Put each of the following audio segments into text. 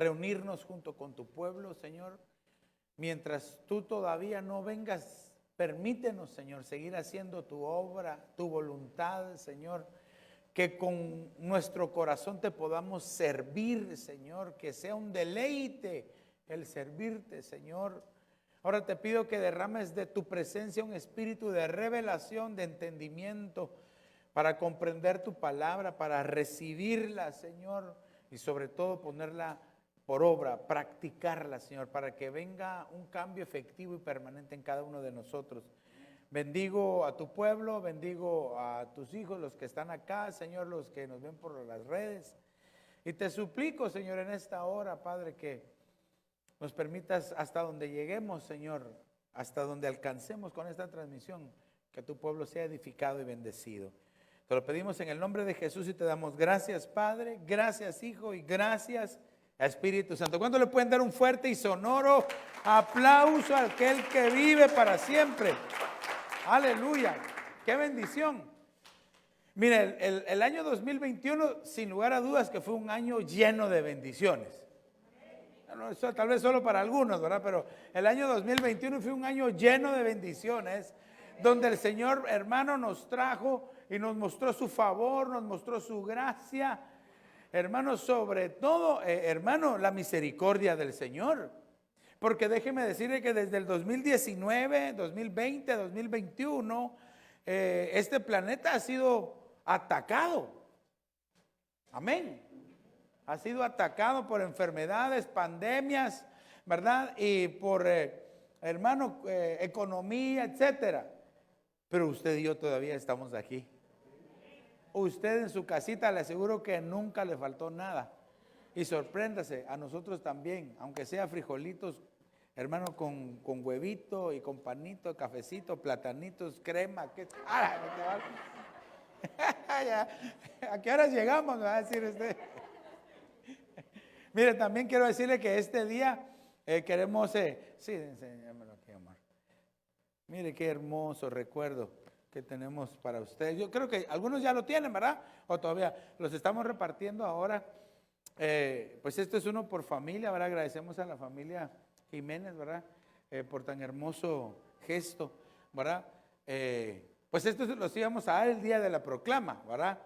reunirnos junto con tu pueblo, Señor. Mientras tú todavía no vengas, permítenos, Señor, seguir haciendo tu obra, tu voluntad, Señor. Que con nuestro corazón te podamos servir, Señor. Que sea un deleite el servirte, Señor. Ahora te pido que derrames de tu presencia un espíritu de revelación, de entendimiento, para comprender tu palabra, para recibirla, Señor, y sobre todo ponerla por obra, practicarla, Señor, para que venga un cambio efectivo y permanente en cada uno de nosotros. Bendigo a tu pueblo, bendigo a tus hijos, los que están acá, Señor, los que nos ven por las redes. Y te suplico, Señor, en esta hora, Padre, que nos permitas hasta donde lleguemos, Señor, hasta donde alcancemos con esta transmisión, que tu pueblo sea edificado y bendecido. Te lo pedimos en el nombre de Jesús y te damos gracias, Padre, gracias, Hijo, y gracias, Espíritu Santo. ¿Cuánto le pueden dar un fuerte y sonoro aplauso a aquel que vive para siempre? Aleluya, qué bendición. Mire, el año 2021, sin lugar a dudas que fue un año lleno de bendiciones. Bueno, eso tal vez solo para algunos, ¿verdad? Pero el año 2021 fue un año lleno de bendiciones, donde el Señor, hermano, nos trajo y nos mostró su favor, nos mostró su gracia. Hermano, sobre todo, hermano, la misericordia del Señor. Porque déjeme decirle que desde el 2019, 2020, 2021, este planeta ha sido atacado. Amén. Ha sido atacado por enfermedades, pandemias, ¿verdad? Y por, hermano, economía, etcétera. Pero usted y yo todavía estamos aquí. Usted en su casita le aseguro que nunca le faltó nada. Y sorpréndase, a nosotros también, aunque sea frijolitos, hermano, con huevito y con panito, cafecito, platanitos, crema. ¿Qué? ¿A qué horas llegamos? Me va a decir usted. Mire, también quiero decirle que este día queremos, sí, enséñamelo aquí, amor. Mire qué hermoso recuerdo que tenemos para ustedes. Yo creo que algunos ya lo tienen, ¿verdad? O todavía los estamos repartiendo ahora. Pues esto es uno por familia, ¿verdad? Agradecemos a la familia Jiménez, ¿verdad? Por tan hermoso gesto, ¿verdad? Pues esto los íbamos a dar el día de la proclama, ¿verdad?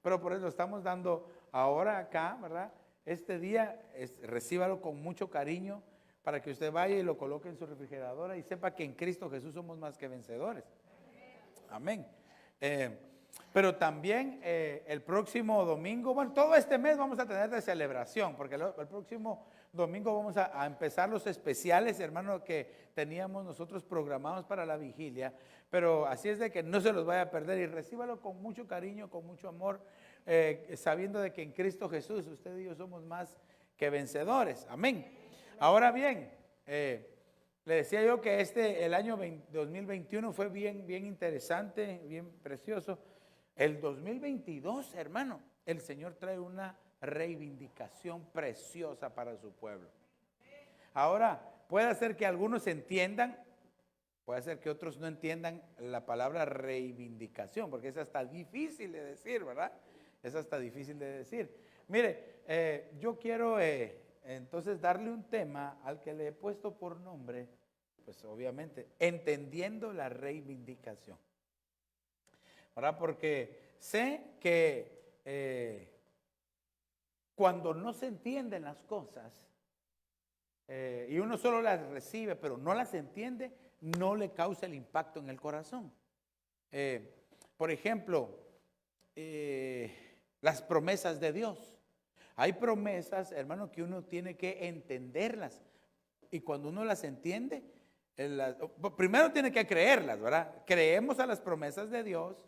Pero por eso lo estamos dando ahora acá, ¿verdad? Este día, recíbalo con mucho cariño para que usted vaya y lo coloque en su refrigeradora y sepa que en Cristo Jesús somos más que vencedores. Amén. Pero también el próximo domingo, bueno, todo este mes vamos a tener de celebración, porque el próximo domingo vamos a empezar los especiales, hermano, que teníamos nosotros programados para la vigilia. Pero así es de que no se los vaya a perder y recíbalo con mucho cariño, con mucho amor, sabiendo de que en Cristo Jesús usted y yo somos más que vencedores. Amén. Ahora bien, le decía yo que el año 2021 fue bien interesante, bien precioso. El 2022, hermano, el Señor trae una reivindicación preciosa para su pueblo. Ahora, puede ser que algunos entiendan, puede ser que otros no entiendan la palabra reivindicación, porque es hasta difícil de decir, ¿verdad? Es hasta difícil de decir. Mire, yo quiero entonces darle un tema al que le he puesto por nombre, pues obviamente, entendiendo la reivindicación. ¿Verdad? Porque sé que cuando no se entienden las cosas y uno solo las recibe, pero no las entiende, no le causa el impacto en el corazón. Por ejemplo, las promesas de Dios. Hay promesas, hermano, que uno tiene que entenderlas. Y cuando uno las entiende, primero tiene que creerlas, ¿verdad? Creemos a las promesas de Dios,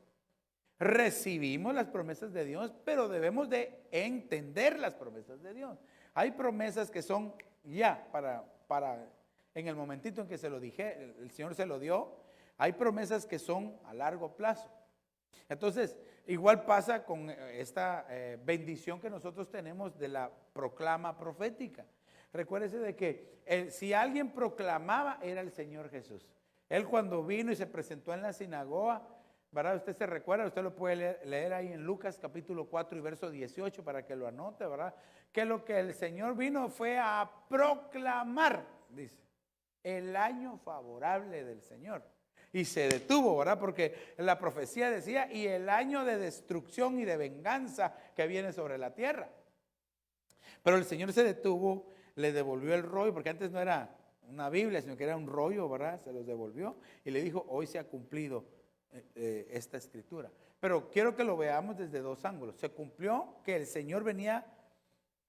recibimos las promesas de Dios, pero debemos de entender las promesas de Dios. Hay promesas que son ya para en el momentito en que se lo dije, el Señor se lo dio. Hay promesas que son a largo plazo. Entonces, igual pasa con esta bendición que nosotros tenemos de la proclama profética. Recuérdese de que si alguien proclamaba era el Señor Jesús. Él cuando vino y se presentó en la sinagoga, ¿verdad? Usted se recuerda, usted lo puede leer ahí en Lucas capítulo 4 y verso 18 para que lo anote, ¿verdad? Que lo que el Señor vino fue a proclamar, dice, el año favorable del Señor. Y se detuvo, ¿verdad? Porque la profecía decía, y el año de destrucción y de venganza que viene sobre la tierra. Pero el Señor se detuvo, le devolvió el rollo, porque antes no era una Biblia, sino que era un rollo, ¿verdad? Se los devolvió y le dijo, hoy se ha cumplido esta escritura. Pero quiero que lo veamos desde dos ángulos. Se cumplió que el Señor venía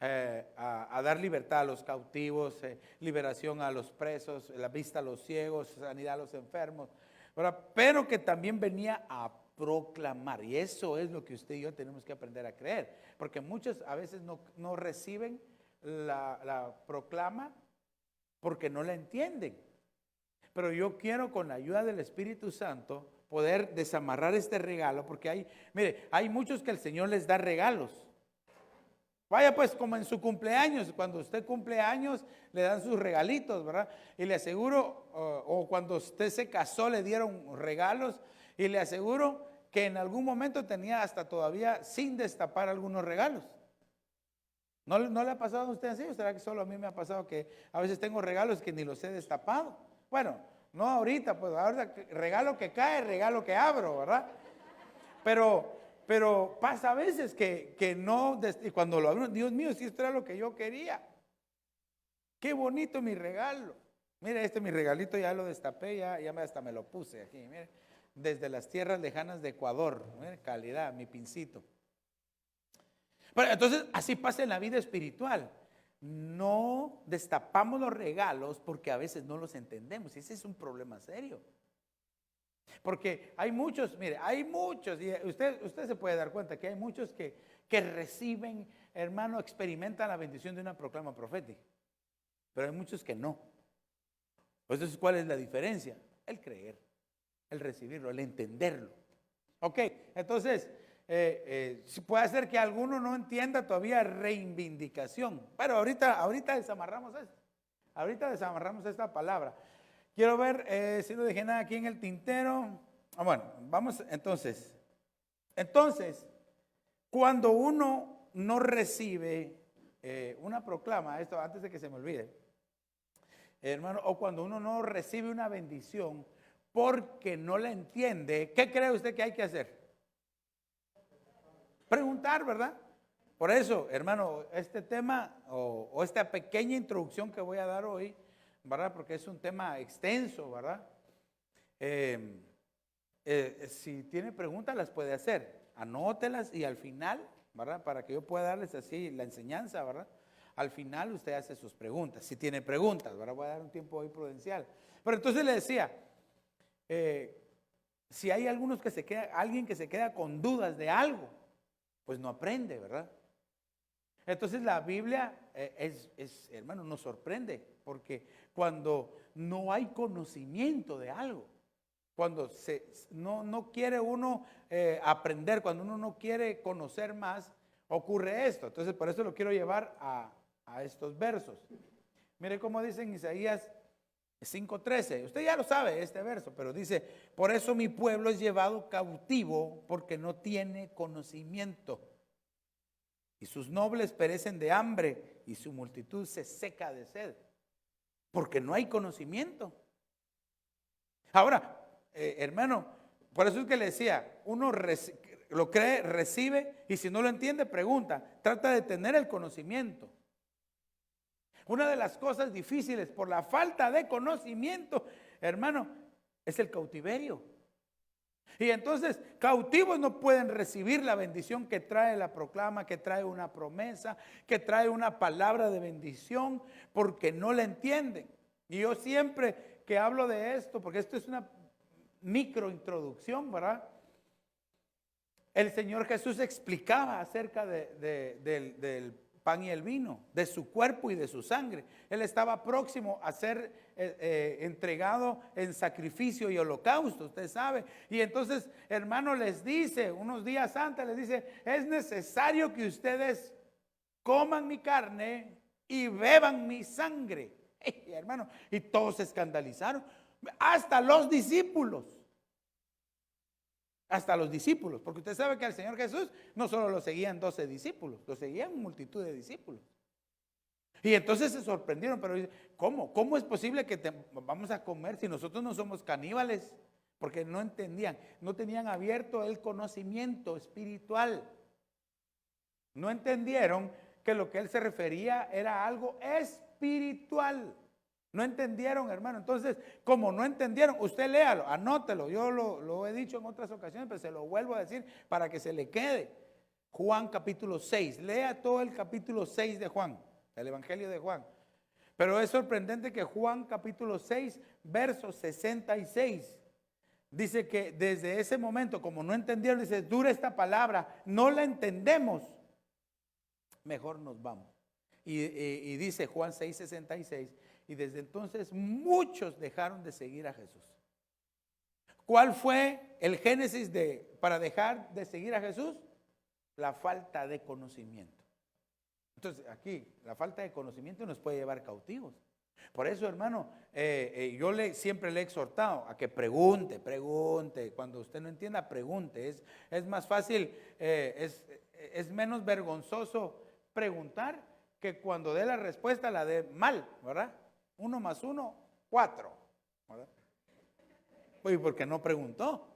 a dar libertad a los cautivos, liberación a los presos, la vista a los ciegos, sanidad a los enfermos, ¿verdad? Pero que también venía a proclamar. Y eso es lo que usted y yo tenemos que aprender a creer. Porque muchos a veces no reciben la proclama porque no la entienden. Pero yo quiero, con la ayuda del Espíritu Santo, poder desamarrar este regalo, porque hay muchos que el Señor les da regalos. Vaya pues como en su cumpleaños, cuando usted cumple años, le dan sus regalitos, ¿verdad? Y le aseguro, o cuando usted se casó, le dieron regalos, y le aseguro que en algún momento tenía hasta todavía sin destapar algunos regalos. ¿No le ha pasado a usted así? ¿O será que solo a mí me ha pasado que a veces tengo regalos que ni los he destapado? Bueno, no ahorita, pues ahora regalo que cae, regalo que abro, ¿verdad? Pero pasa a veces que no, y cuando lo abro, Dios mío, si esto era lo que yo quería. Qué bonito mi regalo. Mire, mi regalito ya lo destapé, ya hasta me lo puse aquí, mire. Desde las tierras lejanas de Ecuador, mire, calidad, mi pincito. Pero entonces, así pasa en la vida espiritual. No destapamos los regalos porque a veces no los entendemos. Y ese es un problema serio. Porque hay muchos, mire, hay muchos, y usted se puede dar cuenta que hay muchos que reciben, hermano, experimentan la bendición de una proclama profética. Pero hay muchos que no. Entonces, ¿cuál es la diferencia? El creer, el recibirlo, el entenderlo. Ok, entonces, puede ser que alguno no entienda todavía reivindicación. Pero ahorita desamarramos esto. Ahorita desamarramos esta palabra. Quiero ver si no dejé nada aquí en el tintero. Bueno, vamos entonces. Entonces, cuando uno no recibe una proclama, esto antes de que se me olvide, hermano, o cuando uno no recibe una bendición porque no la entiende, ¿qué cree usted que hay que hacer? Preguntar, ¿verdad? Por eso, hermano, este tema o esta pequeña introducción que voy a dar hoy, ¿verdad? Porque es un tema extenso, ¿verdad? Si tiene preguntas las puede hacer, anótelas y al final, ¿verdad? Para que yo pueda darles así la enseñanza, ¿verdad? Al final usted hace sus preguntas, si tiene preguntas, ¿verdad? Voy a dar un tiempo hoy prudencial. Pero entonces le decía, si hay alguien que se queda con dudas de algo, pues no aprende, ¿verdad? Entonces la Biblia hermano, nos sorprende, porque cuando no hay conocimiento de algo, cuando no quiere uno aprender, cuando uno no quiere conocer más, ocurre esto. Entonces por eso lo quiero llevar a estos versos. Mire cómo dice en Isaías 5:13. Usted ya lo sabe este verso, pero dice, por eso mi pueblo es llevado cautivo porque no tiene conocimiento. Y sus nobles perecen de hambre y su multitud se seca de sed. Porque no hay conocimiento. Ahora, hermano, por eso es que le decía, uno lo cree, recibe, y si no lo entiende, pregunta. Trata de tener el conocimiento. Una de las cosas difíciles por la falta de conocimiento, hermano, es el cautiverio. Y entonces, cautivos no pueden recibir la bendición que trae la proclama, que trae una promesa, que trae una palabra de bendición, porque no la entienden. Y yo siempre que hablo de esto, porque esto es una microintroducción, ¿verdad? El Señor Jesús explicaba acerca del pan y el vino, de su cuerpo y de su sangre. Él estaba próximo a ser entregado en sacrificio y holocausto, usted sabe. Y entonces, hermano, les dice, unos días antes, les dice, es necesario que ustedes coman mi carne y beban mi sangre. Hermano, y todos se escandalizaron, hasta los discípulos. hasta los discípulos, porque usted sabe que al Señor Jesús no solo lo seguían 12 discípulos, lo seguían multitud de discípulos. Y entonces se sorprendieron, pero dice, ¿cómo? ¿Cómo es posible que vamos a comer si nosotros no somos caníbales? Porque no entendían, no tenían abierto el conocimiento espiritual. No entendieron que lo que él se refería era algo espiritual. No entendieron, hermano. Entonces, como no entendieron, usted léalo, anótelo. Yo lo he dicho en otras ocasiones, pero se lo vuelvo a decir para que se le quede. Juan capítulo 6. Lea todo el capítulo 6 de Juan, el Evangelio de Juan. Pero es sorprendente que Juan capítulo 6, verso 66, dice que desde ese momento, como no entendieron, dice, dura esta palabra, no la entendemos, mejor nos vamos. Y dice Juan 6, 66, y desde entonces muchos dejaron de seguir a Jesús. ¿Cuál fue el génesis para dejar de seguir a Jesús? La falta de conocimiento. Entonces aquí la falta de conocimiento nos puede llevar cautivos. Por eso, hermano, yo siempre le he exhortado a que pregunte. Cuando usted no entienda, pregunte. Es más fácil, es menos vergonzoso preguntar que cuando dé la respuesta la dé mal, ¿verdad? 1 más 1, 4, ¿verdad? Pues porque no preguntó.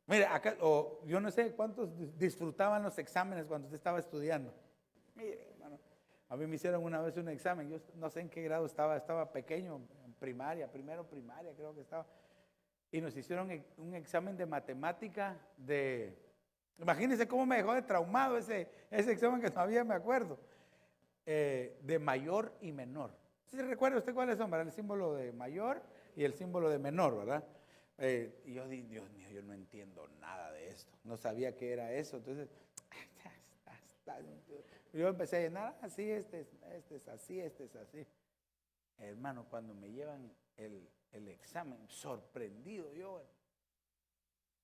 Mira, acá, yo no sé cuántos disfrutaban los exámenes cuando usted estaba estudiando. Mire, hermano, a mí me hicieron una vez un examen, yo no sé en qué grado estaba pequeño, en primero primaria creo que estaba, y nos hicieron un examen de matemática imagínense cómo me dejó de traumado ese examen que todavía me acuerdo, de mayor y menor. ¿Sí recuerda usted cuáles son? ¿Verdad? El símbolo de mayor y el símbolo de menor, ¿verdad? Y yo dije, Dios mío, yo no entiendo nada de esto, no sabía qué era eso, entonces yo empecé a llenar, así, este es así, este es así. Hermano, cuando me llevan el examen, sorprendido yo,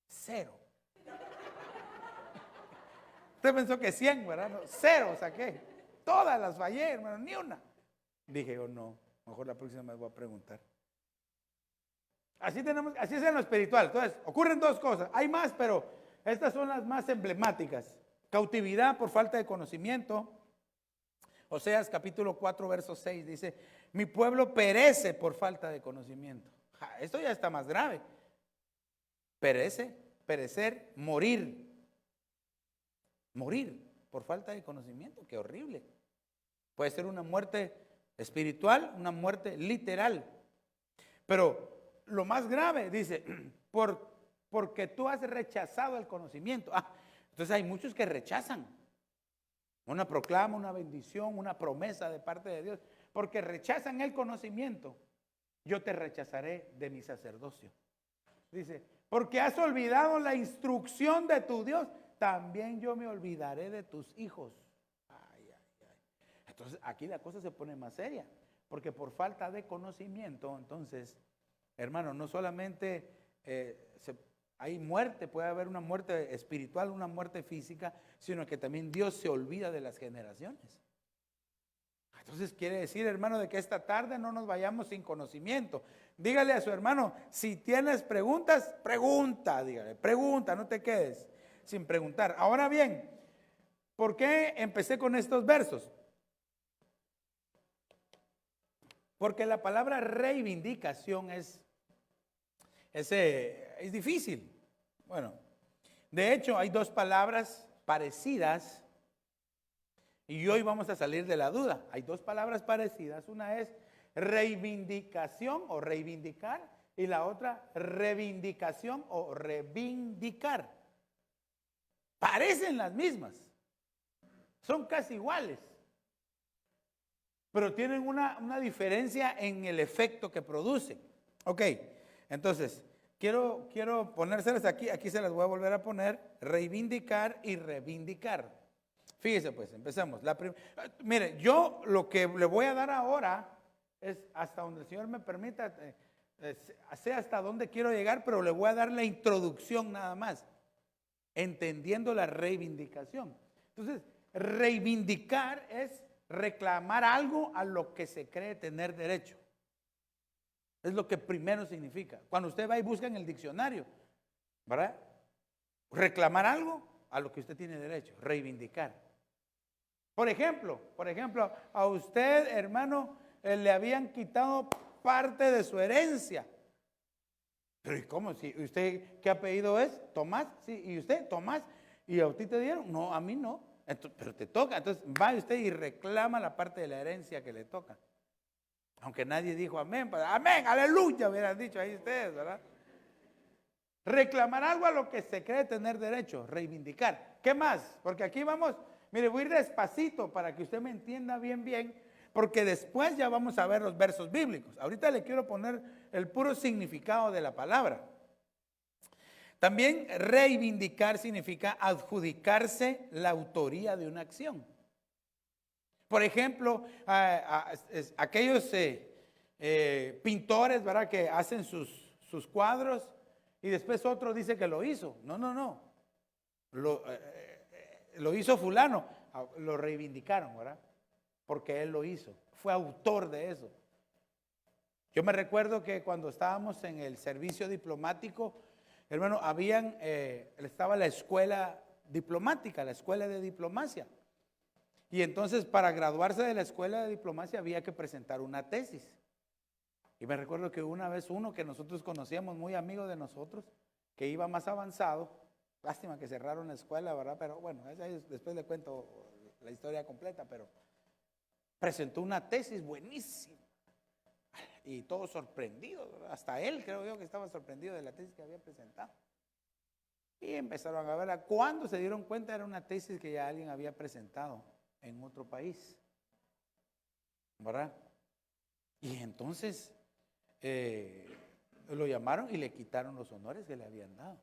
0. Usted pensó que 100, ¿verdad? No, 0 saqué, todas las fallé, hermano, ni una. Dije yo, no, mejor la próxima me voy a preguntar. Así es en lo espiritual. Entonces, ocurren dos cosas, hay más, pero estas son las más emblemáticas. Cautividad por falta de conocimiento. Oseas capítulo 4, verso 6 dice, mi pueblo perece por falta de conocimiento. Esto ya está más grave. Perecer, morir por falta de conocimiento, qué horrible. Puede ser una muerte espiritual, una muerte literal. Pero lo más grave, dice, porque tú has rechazado el conocimiento. Entonces hay muchos que rechazan una proclama, una bendición, una promesa de parte de Dios, porque rechazan el conocimiento. Yo te rechazaré de mi sacerdocio. Dice, porque has olvidado la instrucción de tu Dios, también yo me olvidaré de tus hijos. Entonces aquí la cosa se pone más seria, porque por falta de conocimiento, entonces, hermano, no solamente hay muerte, puede haber una muerte espiritual, una muerte física, sino que también Dios se olvida de las generaciones. Entonces quiere decir, hermano, de que esta tarde no nos vayamos sin conocimiento. Dígale a su hermano, si tienes preguntas, pregunta, dígale, pregunta, no te quedes sin preguntar. Ahora bien, ¿por qué empecé con estos versos? Porque la palabra reivindicación es difícil. Bueno, de hecho hay dos palabras parecidas y hoy vamos a salir de la duda. Hay dos palabras parecidas, una es reivindicación o reivindicar y la otra reivindicación o reivindicar. Parecen las mismas, son casi iguales, pero tienen una diferencia en el efecto que producen. Ok, entonces quiero ponérselas aquí se las voy a volver a poner, reivindicar y reivindicar. Fíjese pues, empezamos. Mire, yo lo que le voy a dar ahora es hasta donde el Señor me permita, sé hasta dónde quiero llegar, pero le voy a dar la introducción nada más, entendiendo la reivindicación. Entonces, reivindicar es reclamar algo a lo que se cree tener derecho. Es lo que primero significa. Cuando usted va y busca en el diccionario, ¿verdad? reclamar algo a lo que usted tiene derecho, reivindicar. Por ejemplo, a usted, hermano, le habían quitado parte de su herencia. Pero ¿y cómo? Si usted, ¿qué apellido es? Tomás, sí, y usted, Tomás, y a usted te dieron, no, a mí no. Entonces, pero te toca, entonces va usted y reclama la parte de la herencia que le toca. Aunque nadie dijo amén, amén, aleluya, hubieran dicho ahí ustedes, ¿verdad? Reclamar algo a lo que se cree tener derecho, reivindicar. ¿Qué más? Porque aquí vamos, mire, voy a ir despacito para que usted me entienda bien, porque después ya vamos a ver los versos bíblicos. Ahorita le quiero poner el puro significado de la palabra. También reivindicar significa adjudicarse la autoría de una acción. Por ejemplo, aquellos pintores, ¿verdad?, que hacen sus cuadros y después otro dice que lo hizo. No. Lo hizo fulano. Lo reivindicaron, ¿verdad? Porque él lo hizo. Fue autor de eso. Yo me recuerdo que cuando estábamos en el servicio diplomático, hermano, estaba la escuela diplomática, la escuela de diplomacia. Y entonces para graduarse de la escuela de diplomacia había que presentar una tesis. Y me recuerdo que una vez uno que nosotros conocíamos, muy amigo de nosotros, que iba más avanzado, lástima que cerraron la escuela, ¿verdad? Pero bueno, después le cuento la historia completa, pero presentó una tesis buenísima. Y todos sorprendidos, ¿verdad? Hasta él creo yo que estaba sorprendido de la tesis que había presentado. Y empezaron a ver, cuando se dieron cuenta era una tesis que ya alguien había presentado en otro país, ¿verdad? Y entonces lo llamaron y le quitaron los honores que le habían dado.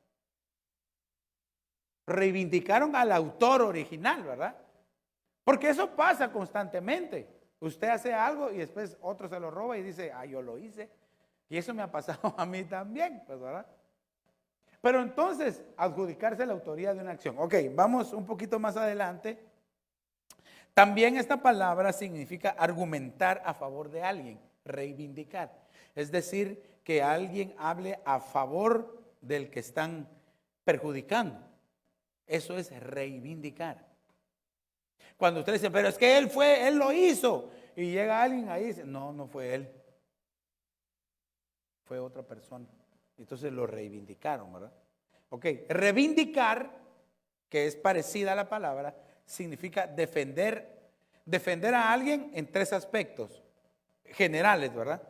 Reivindicaron al autor original, ¿verdad? Porque eso pasa constantemente. Usted hace algo y después otro se lo roba y dice, yo lo hice. Y eso me ha pasado a mí también, pues, ¿verdad? Pero entonces, adjudicarse la autoría de una acción. Ok, vamos un poquito más adelante. También esta palabra significa argumentar a favor de alguien, reivindicar. Es decir, que alguien hable a favor del que están perjudicando. Eso es reivindicar. Cuando usted dice, pero es que él lo hizo. Y llega alguien ahí y dice, no fue él. Fue otra persona. Entonces lo reivindicaron, ¿verdad? Ok, reivindicar, que es parecida a la palabra, significa defender a alguien en tres aspectos generales, ¿verdad?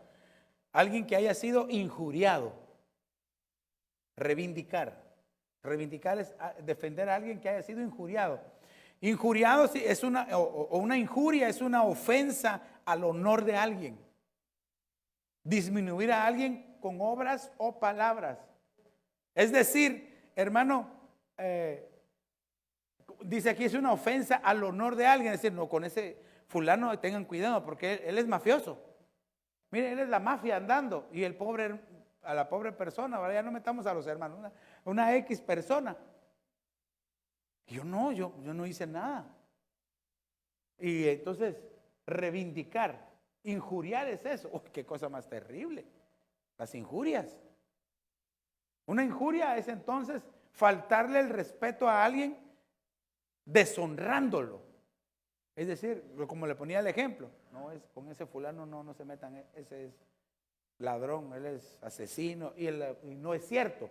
Alguien que haya sido injuriado. Reivindicar es defender a alguien que haya sido injuriado. Injuriado es una injuria, es una ofensa al honor de alguien. Disminuir a alguien con obras o palabras. Es decir, hermano, dice aquí es una ofensa al honor de alguien. Es decir, no, con ese fulano tengan cuidado porque él es mafioso. Miren, él es la mafia andando y a la pobre persona, ¿verdad? Ya no metamos a los hermanos, una X persona. Yo no hice nada. Y entonces, reivindicar, injuriar es eso. Uy, qué cosa más terrible. Las injurias. Una injuria es entonces faltarle el respeto a alguien deshonrándolo. Es decir, como le ponía el ejemplo, con ese fulano no se metan, ese es ladrón, él es asesino y no es cierto.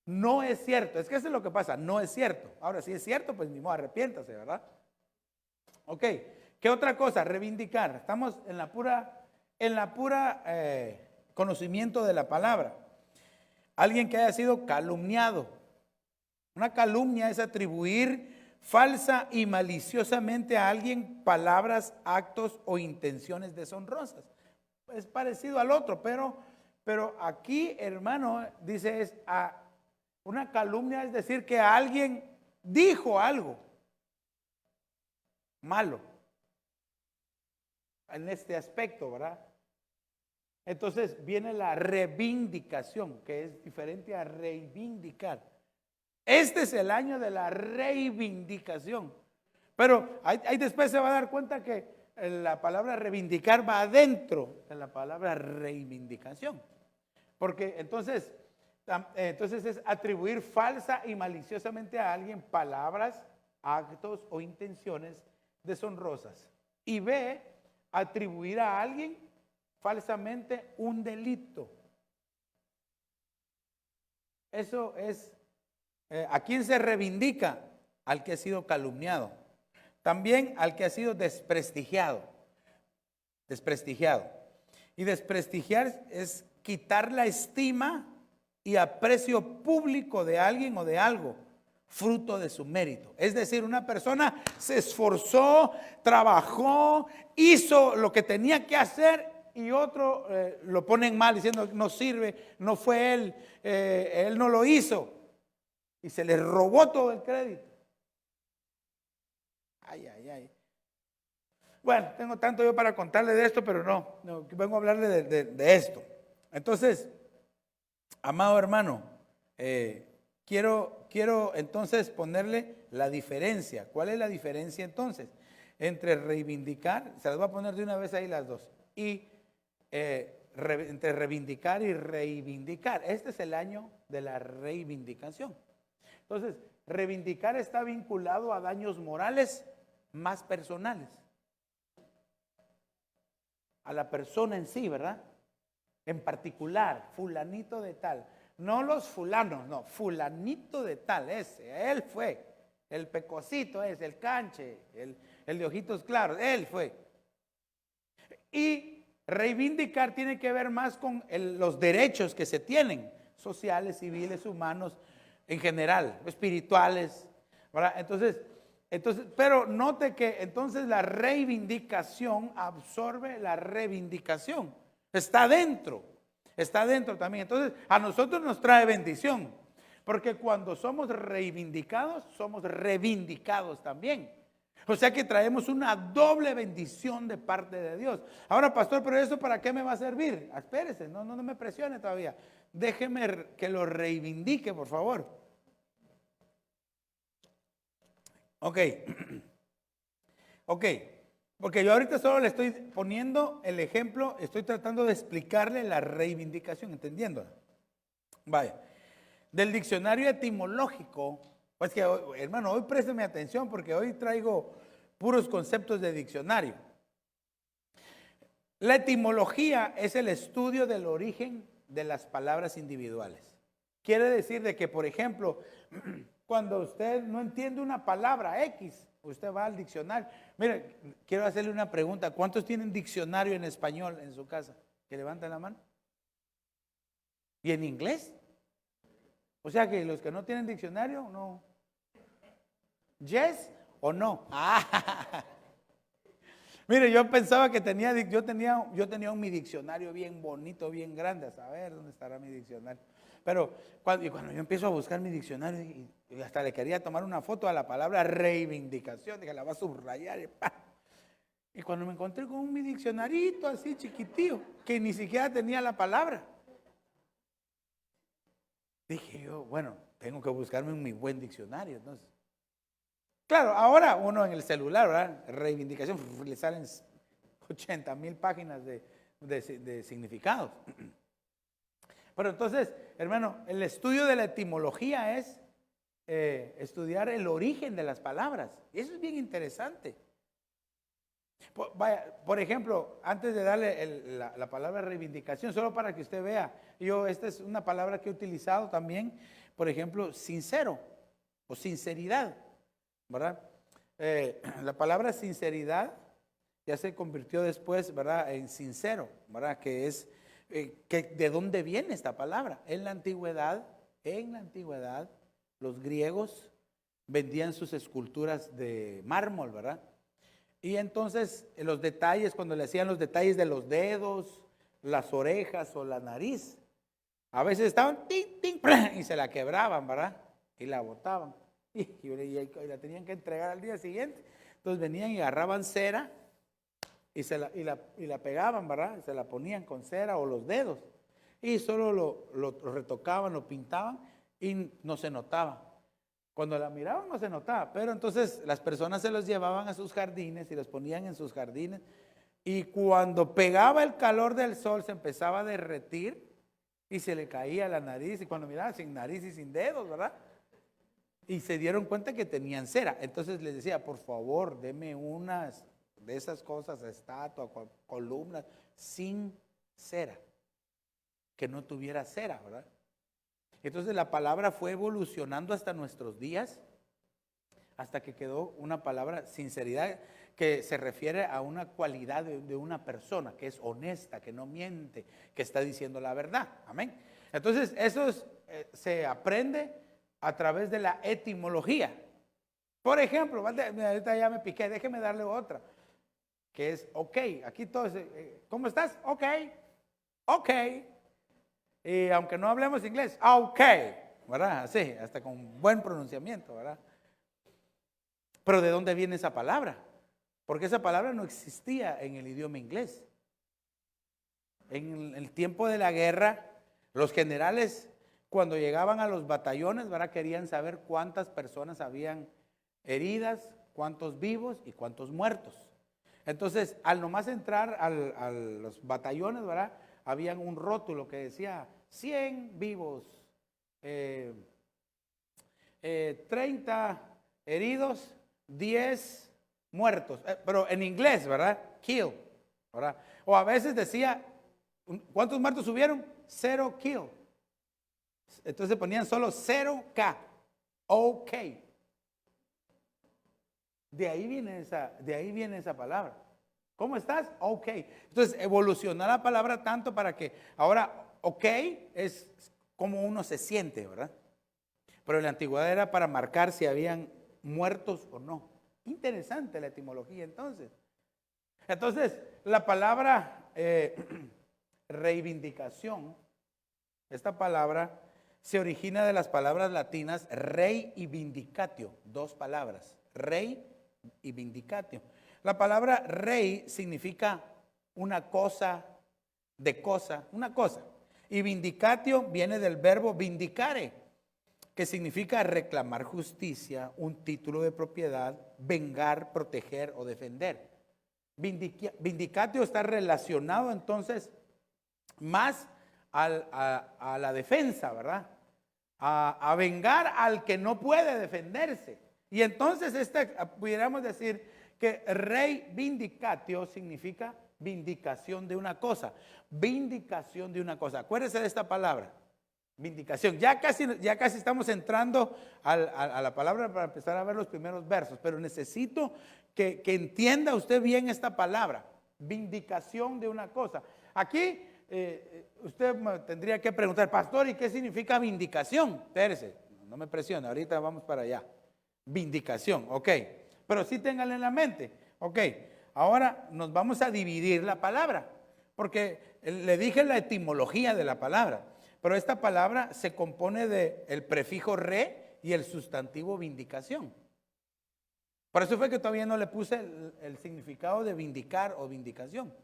No es cierto, es que eso es lo que pasa, no es cierto. Ahora, si es cierto, pues ni modo, arrepiéntase, ¿verdad? Ok, ¿qué otra cosa? Reivindicar. Estamos en la pura conocimiento de la palabra. Alguien que haya sido calumniado. Una calumnia es atribuir falsa y maliciosamente a alguien palabras, actos o intenciones deshonrosas. Es parecido al otro, pero aquí, hermano, dice una calumnia es decir que alguien dijo algo malo en este aspecto, ¿verdad? Entonces viene la reivindicación, que es diferente a reivindicar. Este es el año de la reivindicación. Pero ahí después se va a dar cuenta que la palabra reivindicar va adentro de la palabra reivindicación. Porque entonces, Entonces es atribuir falsa y maliciosamente a alguien palabras, actos o intenciones deshonrosas. Y B, atribuir a alguien falsamente un delito. Eso es, ¿a quién se reivindica? Al que ha sido calumniado. También al que ha sido desprestigiado. Desprestigiado. Y desprestigiar es quitar la estima y aprecio público de alguien o de algo, fruto de su mérito. Es decir, una persona se esforzó, trabajó, hizo lo que tenía que hacer y otro lo ponen mal diciendo no sirve, no fue él no lo hizo y se le robó todo el crédito. Ay, ay, ay. Bueno, tengo tanto yo para contarle de esto, pero no vengo a hablarle de esto. Entonces, amado hermano, quiero entonces ponerle la diferencia. ¿Cuál es la diferencia entonces? Entre reivindicar, se las voy a poner de una vez ahí las dos, y entre reivindicar y reivindicar. Este es el año de la reivindicación. Entonces, reivindicar está vinculado a daños morales más personales. A la persona en sí, ¿verdad? En particular, fulanito de tal. No los fulanos, no, fulanito de tal, ese, él fue. El pecosito ese, el canche, el de ojitos claros, él fue. Y reivindicar tiene que ver más con los derechos que se tienen, sociales, civiles, humanos, en general, espirituales, ¿verdad? Entonces, pero note que entonces la reivindicación absorbe la reivindicación. Está dentro también. Entonces, a nosotros nos trae bendición, porque cuando somos reivindicados, somos reivindicados también. O sea que traemos una doble bendición de parte de Dios. Ahora, pastor, ¿pero eso para qué me va a servir? Espérese, no me presione todavía. Déjeme que lo reivindique, por favor. Ok, porque yo ahorita solo le estoy poniendo el ejemplo, estoy tratando de explicarle la reivindicación, ¿entendiéndola? Vaya, del diccionario etimológico, pues que hermano, hoy présteme atención porque hoy traigo puros conceptos de diccionario. La etimología es el estudio del origen de las palabras individuales. Quiere decir de que, por ejemplo, cuando usted no entiende una palabra X, usted va al diccionario. Mire, quiero hacerle una pregunta. ¿Cuántos tienen diccionario en español en su casa? Que levanten la mano. ¿Y en inglés? O sea que los que no tienen diccionario, no. ¿Yes o no? Mire, yo pensaba que yo tenía mi diccionario bien bonito, bien grande. A saber dónde estará mi diccionario. Pero cuando yo empiezo a buscar mi diccionario y hasta le quería tomar una foto a la palabra reivindicación, dije, la va a subrayar. Y cuando me encontré con mi diccionarito así chiquitío, que ni siquiera tenía la palabra, dije yo, bueno, tengo que buscarme mi buen diccionario. Entonces, claro, ahora uno en el celular, ¿verdad? Reivindicación, le salen 80,000 páginas de significados. Pero entonces, hermano, el estudio de la etimología es estudiar el origen de las palabras. Y eso es bien interesante. Por ejemplo, antes de darle la palabra reivindicación, solo para que usted vea, esta es una palabra que he utilizado también, por ejemplo, sincero o sinceridad, ¿verdad? La palabra sinceridad ya se convirtió después, ¿verdad?, en sincero, ¿verdad? Que es... ¿de dónde viene esta palabra? En la antigüedad, los griegos vendían sus esculturas de mármol, ¿verdad? Y entonces los detalles, cuando le hacían los detalles de los dedos, las orejas o la nariz, a veces estaban ting, ting, y se la quebraban, ¿verdad? Y la botaban. Y la tenían que entregar al día siguiente. Entonces venían y agarraban cera y la pegaban, ¿verdad? Se la ponían con cera o los dedos. Y solo lo retocaban, lo pintaban y no se notaba. Cuando la miraban no se notaba, pero entonces las personas se los llevaban a sus jardines y los ponían en sus jardines. Y cuando pegaba el calor del sol se empezaba a derretir Y se le caía la nariz, y cuando miraba sin nariz y sin dedos, ¿verdad? Y se dieron cuenta que tenían cera. Entonces les decía, por favor, deme unas de esas cosas, estatua, columnas, sin cera. Que no tuviera cera, ¿verdad? Entonces la palabra fue evolucionando hasta nuestros días, hasta que quedó una palabra sinceridad, que se refiere a una cualidad de una persona que es honesta, que no miente, que está diciendo la verdad. Amén. Entonces eso se aprende a través de la etimología. Por ejemplo, ahorita ya me piqué, déjeme darle otra, que es ok. Aquí todos, ¿cómo estás? Ok, ok. Y aunque no hablemos inglés, ok, ¿verdad? Así, hasta con buen pronunciamiento, ¿verdad? Pero ¿de dónde viene esa palabra? Porque esa palabra no existía en el idioma inglés. En el tiempo de la guerra, los generales, cuando llegaban a los batallones, ¿verdad?, querían saber cuántas personas habían heridas, cuántos vivos y cuántos muertos. Entonces, al nomás entrar a los batallones, ¿verdad?, habían un rótulo que decía 100 vivos, 30 heridos, 10 muertos. Pero en inglés, ¿verdad? Kill, ¿verdad? O a veces decía, ¿cuántos muertos hubieron? 0 kill. Entonces ponían solo 0K. OK. De ahí viene esa palabra. ¿Cómo estás? OK. Entonces evolucionó la palabra tanto para que ahora OK es como uno se siente, ¿verdad? Pero en la antigüedad era para marcar si habían muertos o no. Interesante la etimología entonces. Entonces, la palabra reivindicación, esta palabra se origina de las palabras latinas rei y vindicatio, dos palabras, rey y vindicatio. La palabra rey significa una cosa, de cosa, una cosa. Y vindicatio viene del verbo vindicare, que significa reclamar justicia, un título de propiedad, vengar, proteger o defender. Vindicatio está relacionado entonces más a la defensa, ¿verdad? A vengar al que no puede defenderse. Y entonces pudiéramos decir que rei vindicatio significa vindicación de una cosa. Vindicación de una cosa. Acuérdense de esta palabra. Vindicación. Ya casi estamos entrando a la palabra para empezar a ver los primeros versos, pero necesito que entienda usted bien esta palabra. Vindicación de una cosa. Aquí usted me tendría que preguntar, pastor, ¿y qué significa vindicación? Espérese, no me presione, ahorita vamos para allá. Vindicación, ok. Pero sí ténganla en la mente, ok. Ahora nos vamos a dividir la palabra, porque le dije la etimología de la palabra. Pero esta palabra se compone del prefijo re y el sustantivo vindicación. Por eso fue que todavía no le puse el significado de vindicar o vindicación.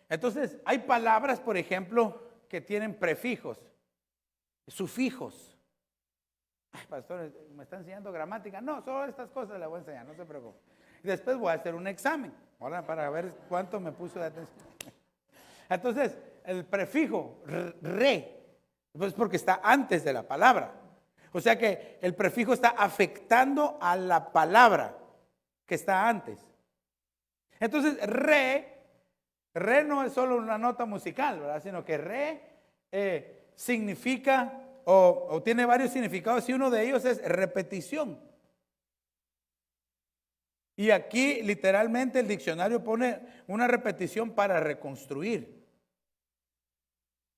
Entonces, hay palabras, por ejemplo, que tienen prefijos, sufijos. Ay, pastor, ¿me está enseñando gramática? No, solo estas cosas le voy a enseñar, no se preocupe. Después voy a hacer un examen, ahora para ver cuánto me puso de atención. Entonces, el prefijo re, pues porque está antes de la palabra. O sea que el prefijo está afectando a la palabra que está antes. Entonces, re no es solo una nota musical, ¿verdad? Sino que re significa o tiene varios significados y uno de ellos es repetición. Y aquí literalmente el diccionario pone una repetición para reconstruir.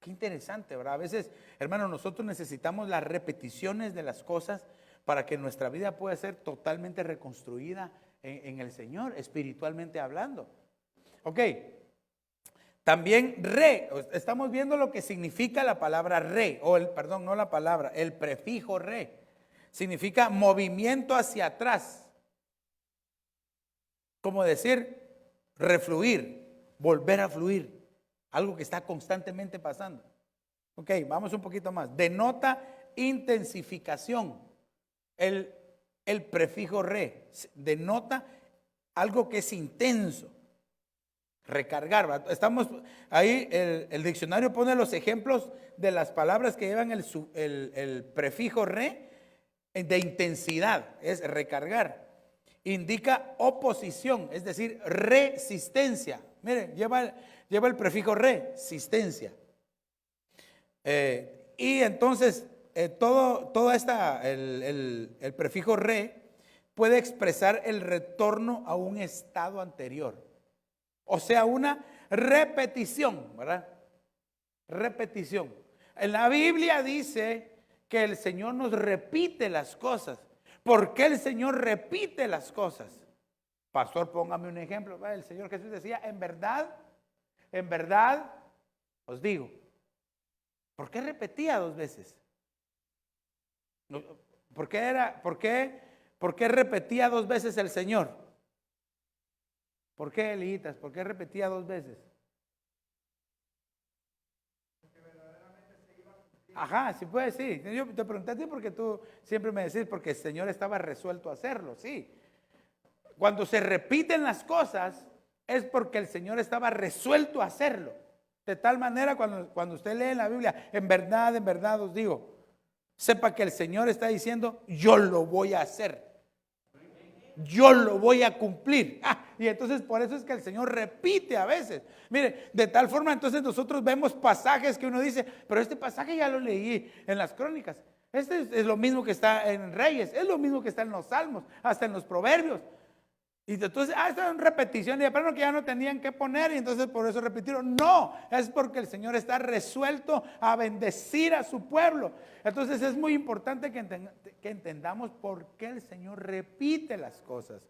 Qué interesante, ¿verdad? A veces, hermanos, nosotros necesitamos las repeticiones de las cosas para que nuestra vida pueda ser totalmente reconstruida en el Señor, espiritualmente hablando. Ok, también re, estamos viendo lo que significa la palabra re, perdón, no la palabra, el prefijo re. Significa movimiento hacia atrás. Como decir, refluir, volver a fluir. Algo que está constantemente pasando. Ok, vamos un poquito más. Denota intensificación. El prefijo re denota algo que es intenso. recargar, ¿verdad? Estamos ahí, el diccionario pone los ejemplos de las palabras que llevan el prefijo re de intensidad, es recargar. Indica oposición, es decir, resistencia. Miren, lleva el prefijo resistencia. Y entonces, el prefijo re puede expresar el retorno a un estado anterior. O sea, una repetición, ¿verdad? Repetición. En la Biblia dice que el Señor nos repite las cosas. ¿Por qué el Señor repite las cosas? Pastor, póngame un ejemplo. El Señor Jesús decía, en verdad, os digo. ¿Por qué repetía 2 veces? ¿Por qué repetía 2 veces el Señor? ¿Por qué, Elijitas? ¿Por qué repetía 2 veces? Ajá, sí puede, sí. Yo te pregunté a ti porque tú siempre me decís, porque el Señor estaba resuelto a hacerlo, sí. Cuando se repiten las cosas, es porque el Señor estaba resuelto a hacerlo. De tal manera, cuando usted lee en la Biblia, en verdad os digo, sepa que el Señor está diciendo, yo lo voy a hacer. Yo lo voy a cumplir. Y entonces por eso es que el Señor repite a veces. Mire, de tal forma entonces nosotros vemos pasajes que uno dice, pero este pasaje ya lo leí en las crónicas. Este es lo mismo que está en Reyes, es lo mismo que está en los Salmos, hasta en los Proverbios. Y entonces, esta es una repetición y de plano que ya no tenían que poner y entonces por eso repitieron. No, es porque el Señor está resuelto a bendecir a su pueblo. Entonces es muy importante que entendamos por qué el Señor repite las cosas.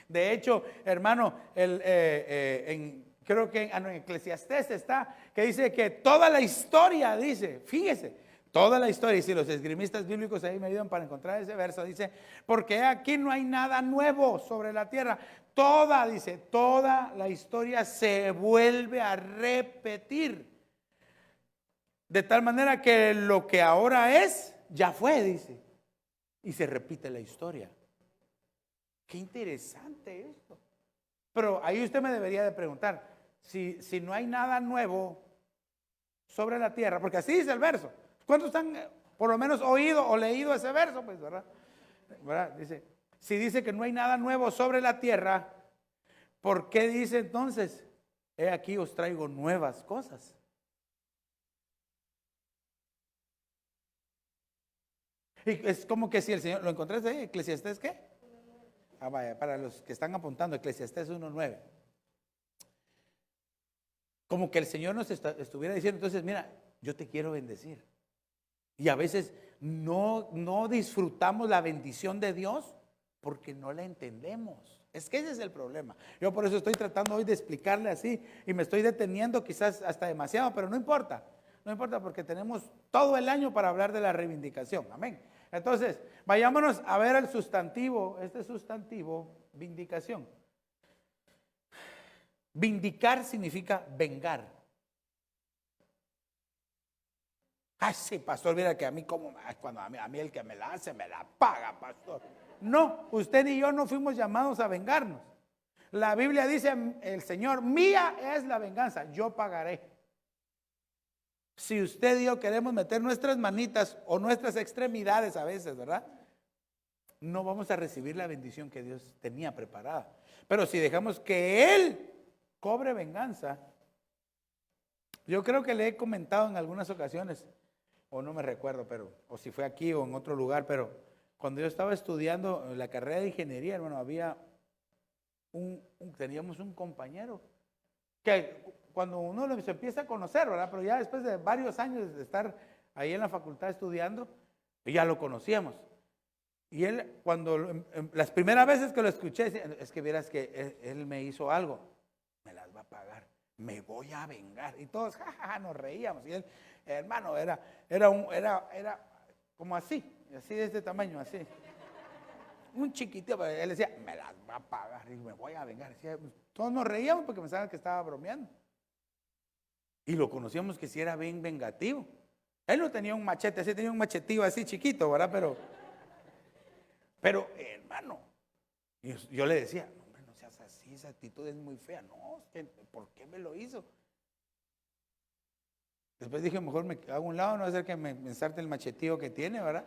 De hecho, hermano, creo que en Eclesiastés está, que dice que toda la historia, dice, fíjese, toda la historia, y si los esgrimistas bíblicos ahí me ayudan para encontrar ese verso, dice, porque aquí no hay nada nuevo sobre la tierra. Toda la historia se vuelve a repetir. De tal manera que lo que ahora es, ya fue, dice. Y se repite la historia. Qué interesante esto. Pero ahí usted me debería de preguntar, si no hay nada nuevo sobre la tierra, porque así dice el verso. ¿Cuántos han por lo menos oído o leído ese verso? Pues, ¿verdad? Dice, si dice que no hay nada nuevo sobre la tierra, ¿por qué dice entonces, he aquí os traigo nuevas cosas? Y es como que si el Señor, ¿lo encontraste ahí? ¿Eclesiastés qué? Vaya, para los que están apuntando, Eclesiastés 1:9. Como que el Señor nos estuviera diciendo, entonces, mira, yo te quiero bendecir. Y a veces no disfrutamos la bendición de Dios porque no la entendemos. Es que ese es el problema. Yo por eso estoy tratando hoy de explicarle así y me estoy deteniendo quizás hasta demasiado, pero no importa. No importa porque tenemos todo el año para hablar de la reivindicación. Amén. Entonces, vayámonos a ver el sustantivo. Este sustantivo, vindicación. Vindicar significa vengar. Sí, pastor, mira que a mí cuando a mí el que me la hace, me la paga, pastor. No, usted y yo no fuimos llamados a vengarnos. La Biblia dice, el Señor, mía es la venganza, yo pagaré. Si usted y yo queremos meter nuestras manitas o nuestras extremidades a veces, ¿verdad? No vamos a recibir la bendición que Dios tenía preparada. Pero si dejamos que Él cobre venganza, yo creo que le he comentado en algunas ocasiones, o no me recuerdo, o si fue aquí o en otro lugar, pero cuando yo estaba estudiando la carrera de ingeniería, hermano, teníamos un compañero que cuando uno se empieza a conocer, ¿verdad? Pero ya después de varios años de estar ahí en la facultad estudiando, ya lo conocíamos. Y él, las primeras veces que lo escuché, es que vieras que él me hizo algo, me las va a pagar, me voy a vengar. Y todos, jajaja, nos reíamos. Y él, hermano, era como así de este tamaño, así. Un chiquitito, pero él decía, me las va a pagar y me voy a vengar. Decía, todos nos reíamos porque pensaban que estaba bromeando. Y lo conocíamos que sí era bien vengativo. Él no tenía un machete, así tenía un machetillo así chiquito, ¿verdad? Pero hermano, yo le decía, hombre, no seas es así, esa actitud es muy fea. No, es que, ¿por qué me lo hizo? Después dije, mejor me hago a un lado, no va a ser que me ensarte el machetío que tiene, ¿verdad?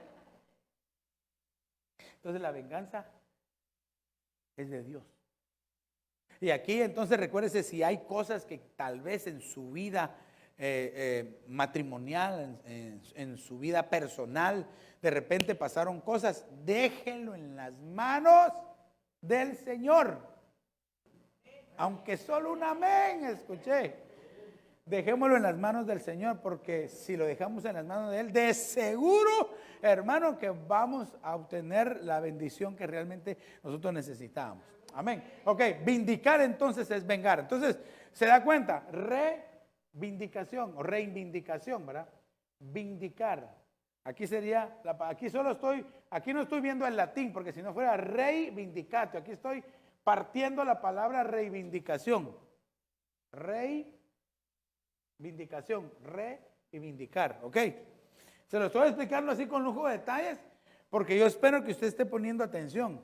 Entonces la venganza es de Dios. Y aquí entonces recuérdese, si hay cosas que tal vez en su vida matrimonial, en su vida personal, de repente pasaron cosas, déjenlo en las manos del Señor. Aunque solo un amén escuché. Dejémoslo en las manos del Señor, porque si lo dejamos en las manos de Él, de seguro, hermano, que vamos a obtener la bendición que realmente nosotros necesitamos. Amén. Ok, vindicar entonces es vengar. Entonces, ¿se da cuenta? Reivindicación o reivindicación, ¿verdad? Vindicar. Aquí sería, aquí no estoy viendo el latín, porque si no fuera reivindicatio, aquí estoy partiendo la palabra reivindicación. Vindicación, y vindicar, ¿ok? Se lo estoy explicando así con lujo de detalles, porque yo espero que usted esté poniendo atención.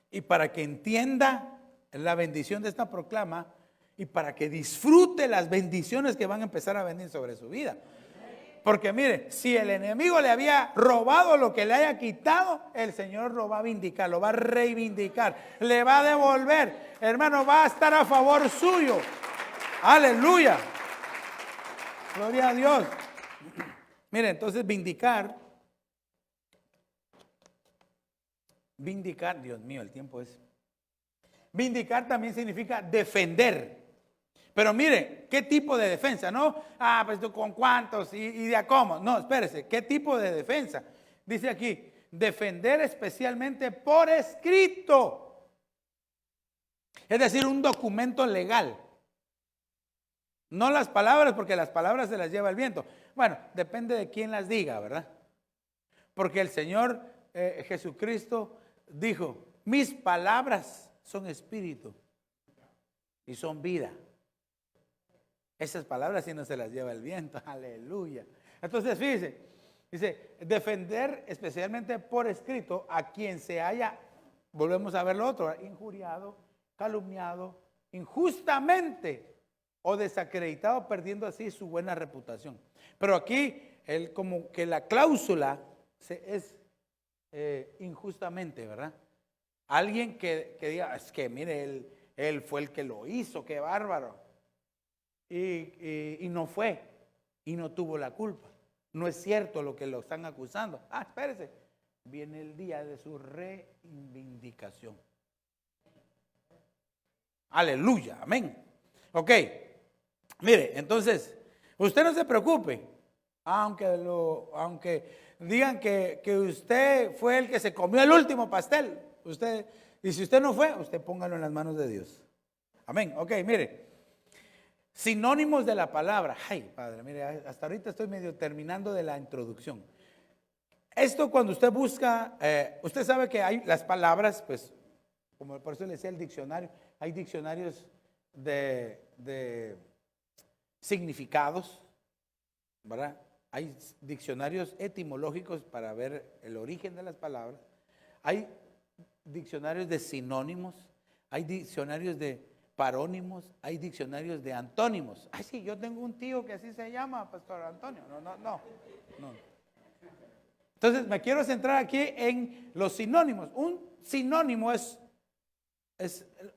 Y para que entienda la bendición de esta proclama y para que disfrute las bendiciones que van a empezar a venir sobre su vida. Porque mire, si el enemigo le había robado lo que le haya quitado, el Señor lo va a vindicar, lo va a reivindicar, le va a devolver. Hermano, va a estar a favor suyo. Aleluya. Gloria a Dios. Mire, entonces vindicar, Dios mío, el tiempo es. Vindicar también significa defender. Pero mire, ¿qué tipo de defensa? No, pues tú con cuántos y de a cómo. No, espérese, ¿qué tipo de defensa? Dice aquí, defender especialmente por escrito. Es decir, un documento legal. No las palabras, porque las palabras se las lleva el viento. Bueno, depende de quién las diga, ¿verdad? Porque el Señor Jesucristo dijo, mis palabras son espíritu y son vida. Esas palabras sí no se las lleva el viento, aleluya. Entonces fíjese, dice, defender especialmente por escrito a quien se haya, volvemos a ver lo otro, injuriado, calumniado, injustamente o desacreditado, perdiendo así su buena reputación. Pero aquí, como que la cláusula es injustamente, ¿verdad? Alguien que diga, es que mire, él fue el que lo hizo, qué bárbaro. Y no fue, y no tuvo la culpa. No es cierto lo que lo están acusando. Espérese, viene el día de su reivindicación. Aleluya, amén. Ok, mire, entonces, usted no se preocupe, aunque digan que usted fue el que se comió el último pastel. Y si usted no fue, usted póngalo en las manos de Dios. Amén, ok, mire. Sinónimos de la palabra. Ay, Padre, mire, hasta ahorita estoy medio terminando de la introducción. Esto cuando usted busca, usted sabe que hay las palabras, pues, como por eso le decía el diccionario, hay diccionarios de significados, ¿verdad? Hay diccionarios etimológicos para ver el origen de las palabras. Hay diccionarios de sinónimos, hay diccionarios de parónimos, hay diccionarios de antónimos. Sí, yo tengo un tío que así se llama, Pastor Antonio. No. Entonces me quiero centrar aquí en los sinónimos. Un sinónimo es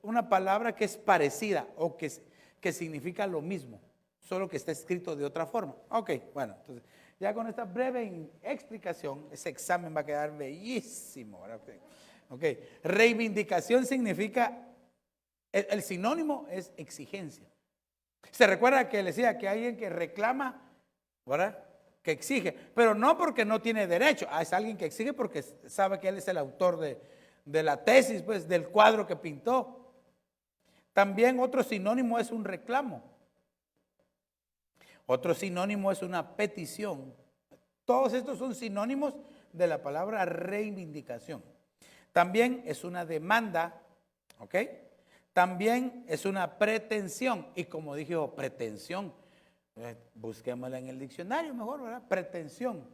una palabra que es parecida o que significa lo mismo, solo que está escrito de otra forma. Ok, bueno, entonces ya con esta breve explicación, ese examen va a quedar bellísimo. Ok, reivindicación significa, el sinónimo es exigencia. Se recuerda que le decía que hay alguien que reclama, ¿verdad? Que exige, pero no porque no tiene derecho. Es alguien que exige porque sabe que él es el autor de la tesis, pues, del cuadro que pintó. También otro sinónimo es un reclamo. Otro sinónimo es una petición. Todos estos son sinónimos de la palabra reivindicación. También es una demanda, ¿ok? También es una pretensión. Y como dije, pretensión, busquémosla en el diccionario mejor, ¿verdad? Pretensión.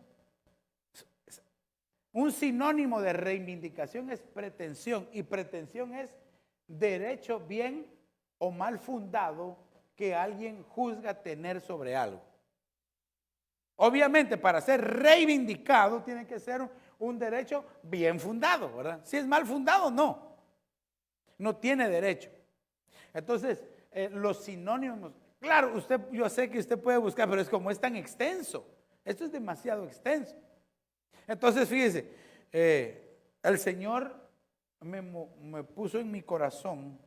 Un sinónimo de reivindicación es pretensión. Y pretensión es derecho bien o mal fundado que alguien juzga tener sobre algo. Obviamente, para ser reivindicado tiene que ser un derecho bien fundado, ¿verdad? Si es mal fundado, no tiene derecho. Entonces, los sinónimos, claro, yo sé que usted puede buscar, pero es como es tan extenso. Esto es demasiado extenso. Entonces, fíjese, el Señor me puso en mi corazón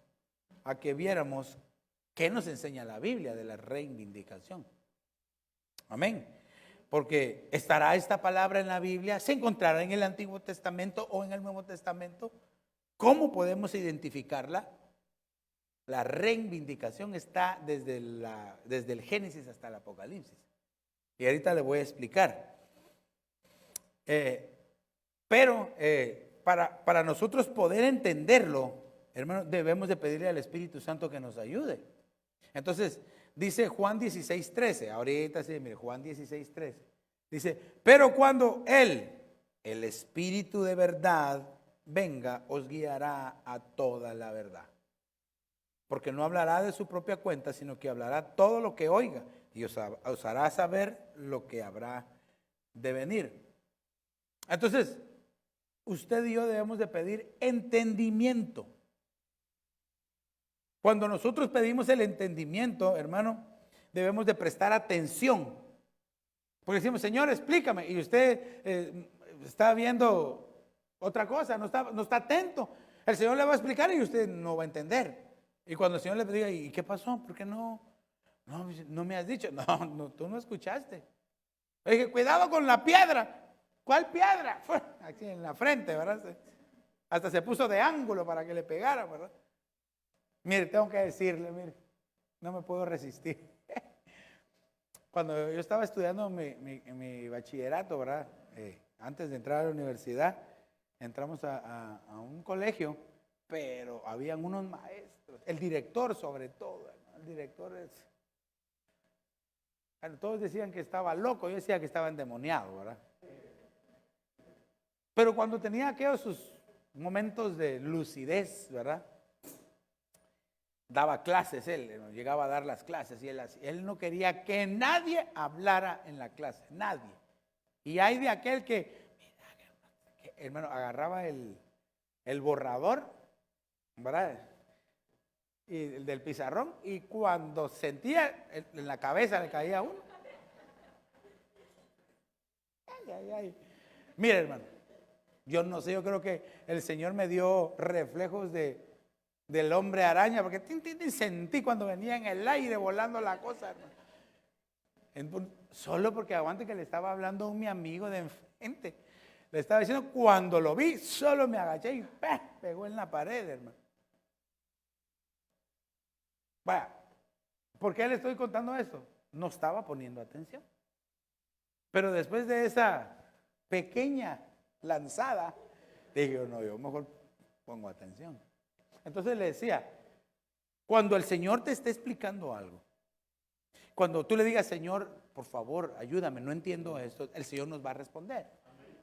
a que viéramos qué nos enseña la Biblia de la reivindicación. Amén. Porque estará esta palabra en la Biblia, se encontrará en el Antiguo Testamento o en el Nuevo Testamento. ¿Cómo podemos identificarla? La reivindicación está desde el Génesis hasta el Apocalipsis. Y ahorita le voy a explicar. Pero para nosotros poder entenderlo, hermano, debemos de pedirle al Espíritu Santo que nos ayude. Entonces, dice Juan 16:13, ahorita sí, mire, Juan 16:13. Dice, pero cuando Él, el Espíritu de verdad, venga, os guiará a toda la verdad. Porque no hablará de su propia cuenta, sino que hablará todo lo que oiga y os hará saber lo que habrá de venir. Entonces, usted y yo debemos de pedir entendimiento. Cuando nosotros pedimos el entendimiento, hermano, debemos de prestar atención. Porque decimos, Señor, explícame. Y usted está viendo otra cosa, no está atento. El Señor le va a explicar y usted no va a entender. Y cuando el Señor le diga, ¿y qué pasó? ¿Por qué no me has dicho? No, tú no escuchaste. Le dije, cuidado con la piedra. ¿Cuál piedra? Aquí en la frente, ¿verdad? Hasta se puso de ángulo para que le pegara, ¿verdad? Mire, tengo que decirle, mire, no me puedo resistir. Cuando yo estaba estudiando mi bachillerato, ¿verdad? Antes de entrar a la universidad, entramos a un colegio, pero habían unos maestros, el director sobre todo, ¿no? El director bueno, todos decían que estaba loco, yo decía que estaba endemoniado, ¿verdad? Pero cuando tenía aquellos sus momentos de lucidez, ¿verdad? Daba clases, él llegaba a dar las clases y él no quería que nadie hablara en la clase, nadie. Y hay de aquel que hermano, agarraba el borrador, ¿verdad? Y el del pizarrón, y cuando sentía en la cabeza le caía uno. Ay. Mire, hermano, yo no sé, yo creo que el Señor me dio reflejos del hombre araña, porque sentí cuando venía en el aire volando la cosa, hermano. Solo porque aguante que le estaba hablando a mi amigo de enfrente. Le estaba diciendo, cuando lo vi, solo me agaché y pegó en la pared, hermano. Vaya, ¿por qué le estoy contando esto? No estaba poniendo atención. Pero después de esa pequeña lanzada, dije, no, yo mejor pongo atención. Entonces le decía, cuando el Señor te esté explicando algo, cuando tú le digas, Señor, por favor, ayúdame, no entiendo esto, el Señor nos va a responder.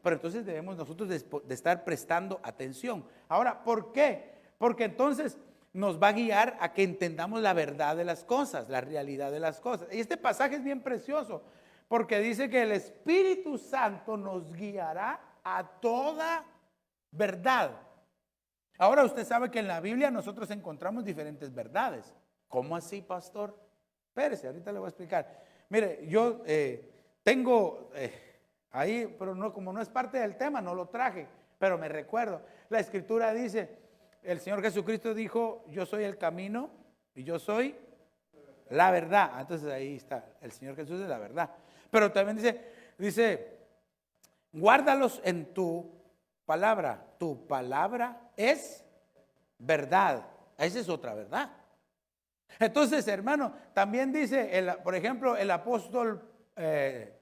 Pero entonces debemos nosotros de estar prestando atención. Ahora, ¿por qué? Porque entonces nos va a guiar a que entendamos la verdad de las cosas, la realidad de las cosas. Y este pasaje es bien precioso, porque dice que el Espíritu Santo nos guiará a toda verdad. Ahora usted sabe que en la Biblia nosotros encontramos diferentes verdades. ¿Cómo así, pastor? Espérese, ahorita le voy a explicar. Mire, yo tengo ahí, pero no, como no es parte del tema, no lo traje, pero me recuerdo. La Escritura dice, el Señor Jesucristo dijo, yo soy el camino y yo soy la verdad. Entonces ahí está, el Señor Jesús es la verdad. Pero también dice, guárdalos en tu palabra. Tu palabra es verdad. Esa es otra verdad. Entonces, hermano, también dice, por ejemplo, el apóstol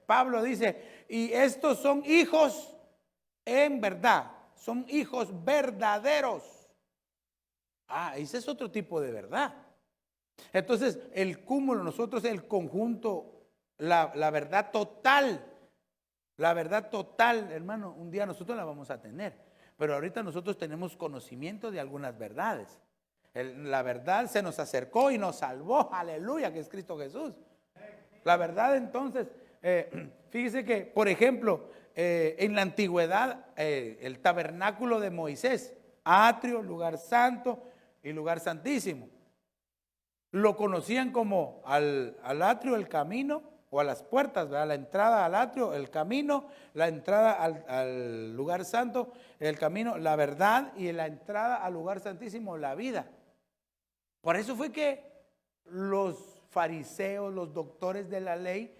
Pablo dice, y estos son hijos en verdad, son hijos verdaderos. Ese es otro tipo de verdad. Entonces, el cúmulo, nosotros el conjunto, la verdad total, hermano, un día nosotros la vamos a tener. Pero ahorita nosotros tenemos conocimiento de algunas verdades. La verdad se nos acercó y nos salvó, aleluya, que es Cristo Jesús. La verdad entonces, fíjese que, por ejemplo, en la antigüedad, el tabernáculo de Moisés, atrio, lugar santo y lugar santísimo, lo conocían como al atrio el camino, o a las puertas, ¿verdad? La entrada al atrio, el camino, la entrada al lugar santo, el camino, la verdad, y la entrada al lugar santísimo, la vida. Por eso fue que los fariseos, los doctores de la ley,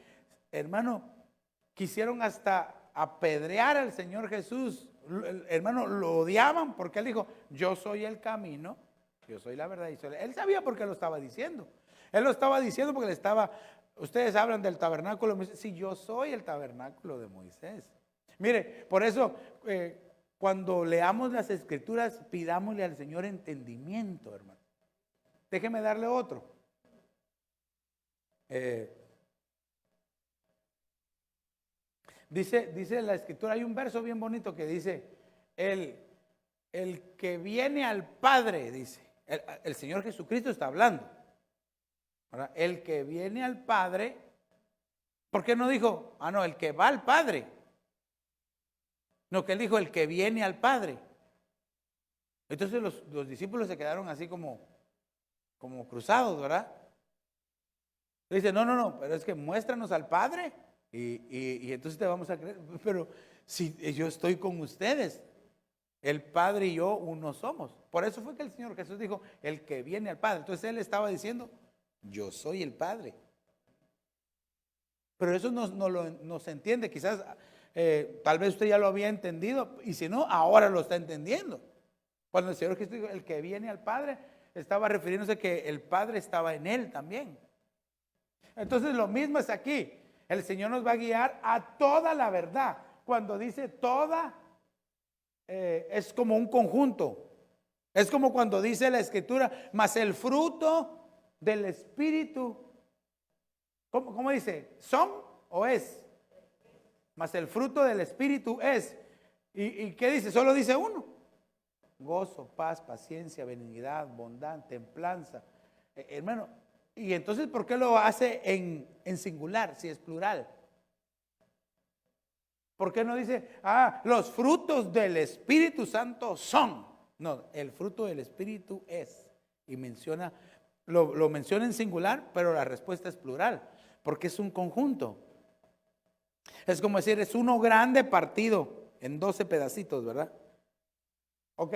hermano, quisieron hasta apedrear al Señor Jesús. Hermano, lo odiaban porque él dijo, yo soy el camino, yo soy la verdad. Él sabía por qué lo estaba diciendo. Él lo estaba diciendo porque le estaba, ustedes hablan del tabernáculo de Moisés. Sí, yo soy el tabernáculo de Moisés. Mire, por eso, cuando leamos las escrituras, pidámosle al Señor entendimiento, hermano. Déjeme darle otro. Dice la escritura, hay un verso bien bonito que dice, el que viene al Padre, dice, el Señor Jesucristo está hablando, ¿verdad? El que viene al Padre, ¿por qué no dijo, no, el que va al Padre? No, que él dijo, el que viene al Padre. Entonces los discípulos se quedaron así como cruzados, ¿verdad? Dice, no, pero es que muéstranos al Padre y entonces te vamos a creer. Pero si yo estoy con ustedes, el Padre y yo uno somos. Por eso fue que el Señor Jesús dijo, el que viene al Padre. Entonces Él estaba diciendo, yo soy el Padre. Pero eso no se entiende. Quizás, tal vez usted ya lo había entendido, y si no, ahora lo está entendiendo. Cuando el Señor Jesús dijo, el que viene al Padre, estaba refiriéndose que el Padre estaba en Él también. Entonces lo mismo es aquí. El Señor nos va a guiar a toda la verdad. Cuando dice toda, es como un conjunto. Es como cuando dice la Escritura, mas el fruto del Espíritu, ¿cómo dice? ¿Son o es? Mas el fruto del Espíritu es. ¿Y qué dice? Solo dice uno. Gozo, paz, paciencia, benignidad, bondad, templanza. Hermano, y entonces, ¿por qué lo hace en singular si es plural? ¿Por qué no dice, los frutos del Espíritu Santo son? No, el fruto del Espíritu es. Y menciona, lo menciona en singular, pero la respuesta es plural, porque es un conjunto. Es como decir, es uno grande partido en 12 pedacitos, ¿verdad? Ok,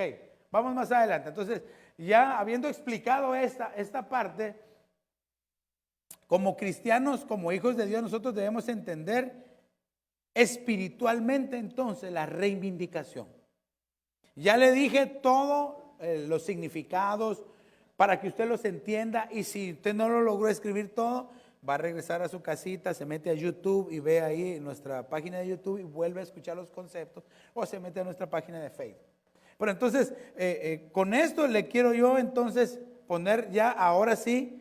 vamos más adelante. Entonces, ya habiendo explicado esta parte, como cristianos, como hijos de Dios, nosotros debemos entender espiritualmente entonces la reivindicación. Ya le dije todos los significados para que usted los entienda, y si usted no lo logró escribir todo, va a regresar a su casita, se mete a YouTube y ve ahí nuestra página de YouTube y vuelve a escuchar los conceptos, o se mete a nuestra página de Facebook. Pero entonces, con esto le quiero yo entonces poner ya, ahora sí,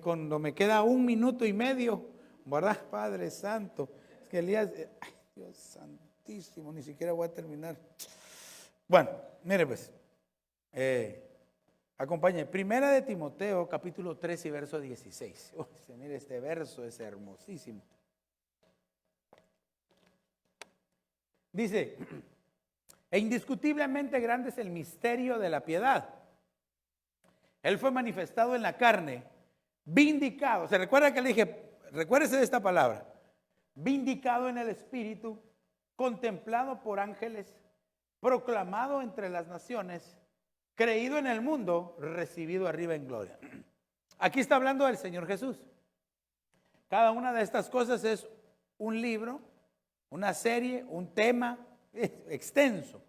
cuando me queda 1 minuto y medio, ¿verdad? Padre Santo, es que Elías, ay, Dios santísimo, ni siquiera voy a terminar. Bueno, mire pues, acompáñenme. Primera de Timoteo, capítulo 3 y verso 16. Mire, este verso es hermosísimo. Dice, e indiscutiblemente grande es el misterio de la piedad. Él fue manifestado en la carne, vindicado. ¿Se recuerda que le dije? Recuérdese de esta palabra. Vindicado en el Espíritu, contemplado por ángeles, proclamado entre las naciones, creído en el mundo, recibido arriba en gloria. Aquí está hablando del Señor Jesús. Cada una de estas cosas es un libro, una serie, un tema extenso.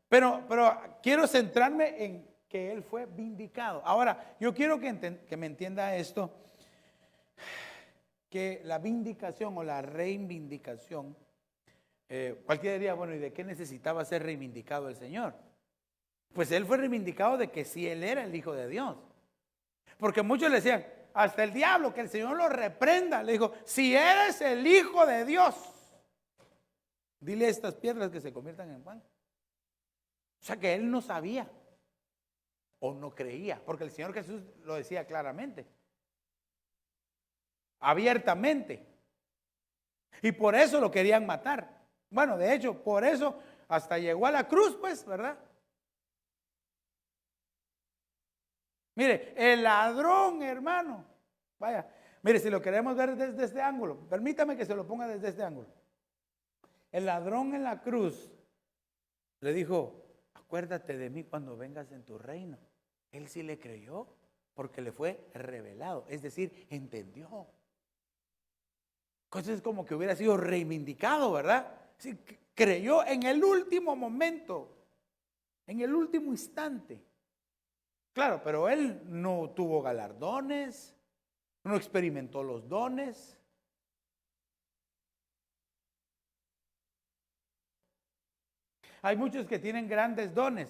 Pero quiero centrarme en que Él fue vindicado. Ahora, yo quiero que me entienda esto, que la vindicación o la reivindicación, cualquiera diría, bueno, ¿y de qué necesitaba ser reivindicado el Señor? Pues Él fue reivindicado de que sí, Él era el Hijo de Dios. Porque muchos le decían, hasta el diablo, que el Señor lo reprenda, le dijo, si eres el Hijo de Dios, dile a estas piedras que se conviertan en pan. O sea que Él no sabía. o no creía, porque el Señor Jesús lo decía claramente, abiertamente. Y por eso lo querían matar. Bueno, de hecho, por eso hasta llegó a la cruz, pues, ¿verdad? Mire, el ladrón, hermano. Vaya, mire, si lo queremos ver desde este ángulo, permítame que se lo ponga desde este ángulo. El ladrón en la cruz le dijo, acuérdate de mí cuando vengas en tu reino. Él sí le creyó porque le fue revelado, es decir, entendió. Entonces es como que hubiera sido reivindicado, ¿verdad? Sí, creyó en el último momento, en el último instante. Claro, pero él no tuvo galardones, no experimentó los dones. Hay muchos que tienen grandes dones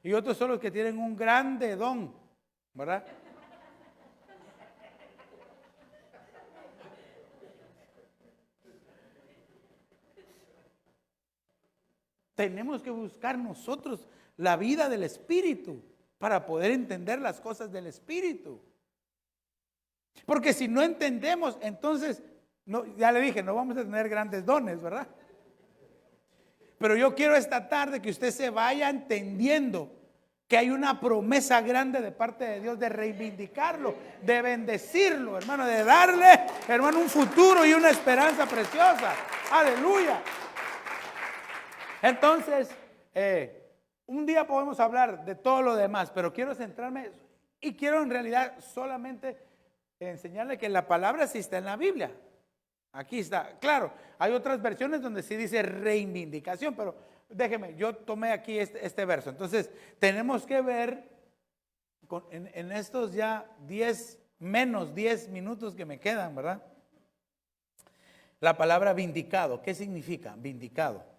y otros son los que tienen un grande don, ¿verdad? Tenemos que buscar nosotros la vida del Espíritu para poder entender las cosas del Espíritu. Porque si no entendemos, entonces, no, ya le dije, no vamos a tener grandes dones, ¿verdad? Pero yo quiero esta tarde que usted se vaya entendiendo que hay una promesa grande de parte de Dios de reivindicarlo, de bendecirlo, hermano, de darle, hermano, un futuro y una esperanza preciosa. Aleluya. Entonces, un día podemos hablar de todo lo demás, pero quiero centrarme y quiero en realidad solamente enseñarle que la palabra sí está en la Biblia. Aquí está, claro, hay otras versiones donde sí dice reivindicación, pero déjeme, yo tomé aquí este verso. Entonces, tenemos que ver en estos ya menos 10 minutos que me quedan, ¿verdad? La palabra vindicado, ¿qué significa? Vindicado.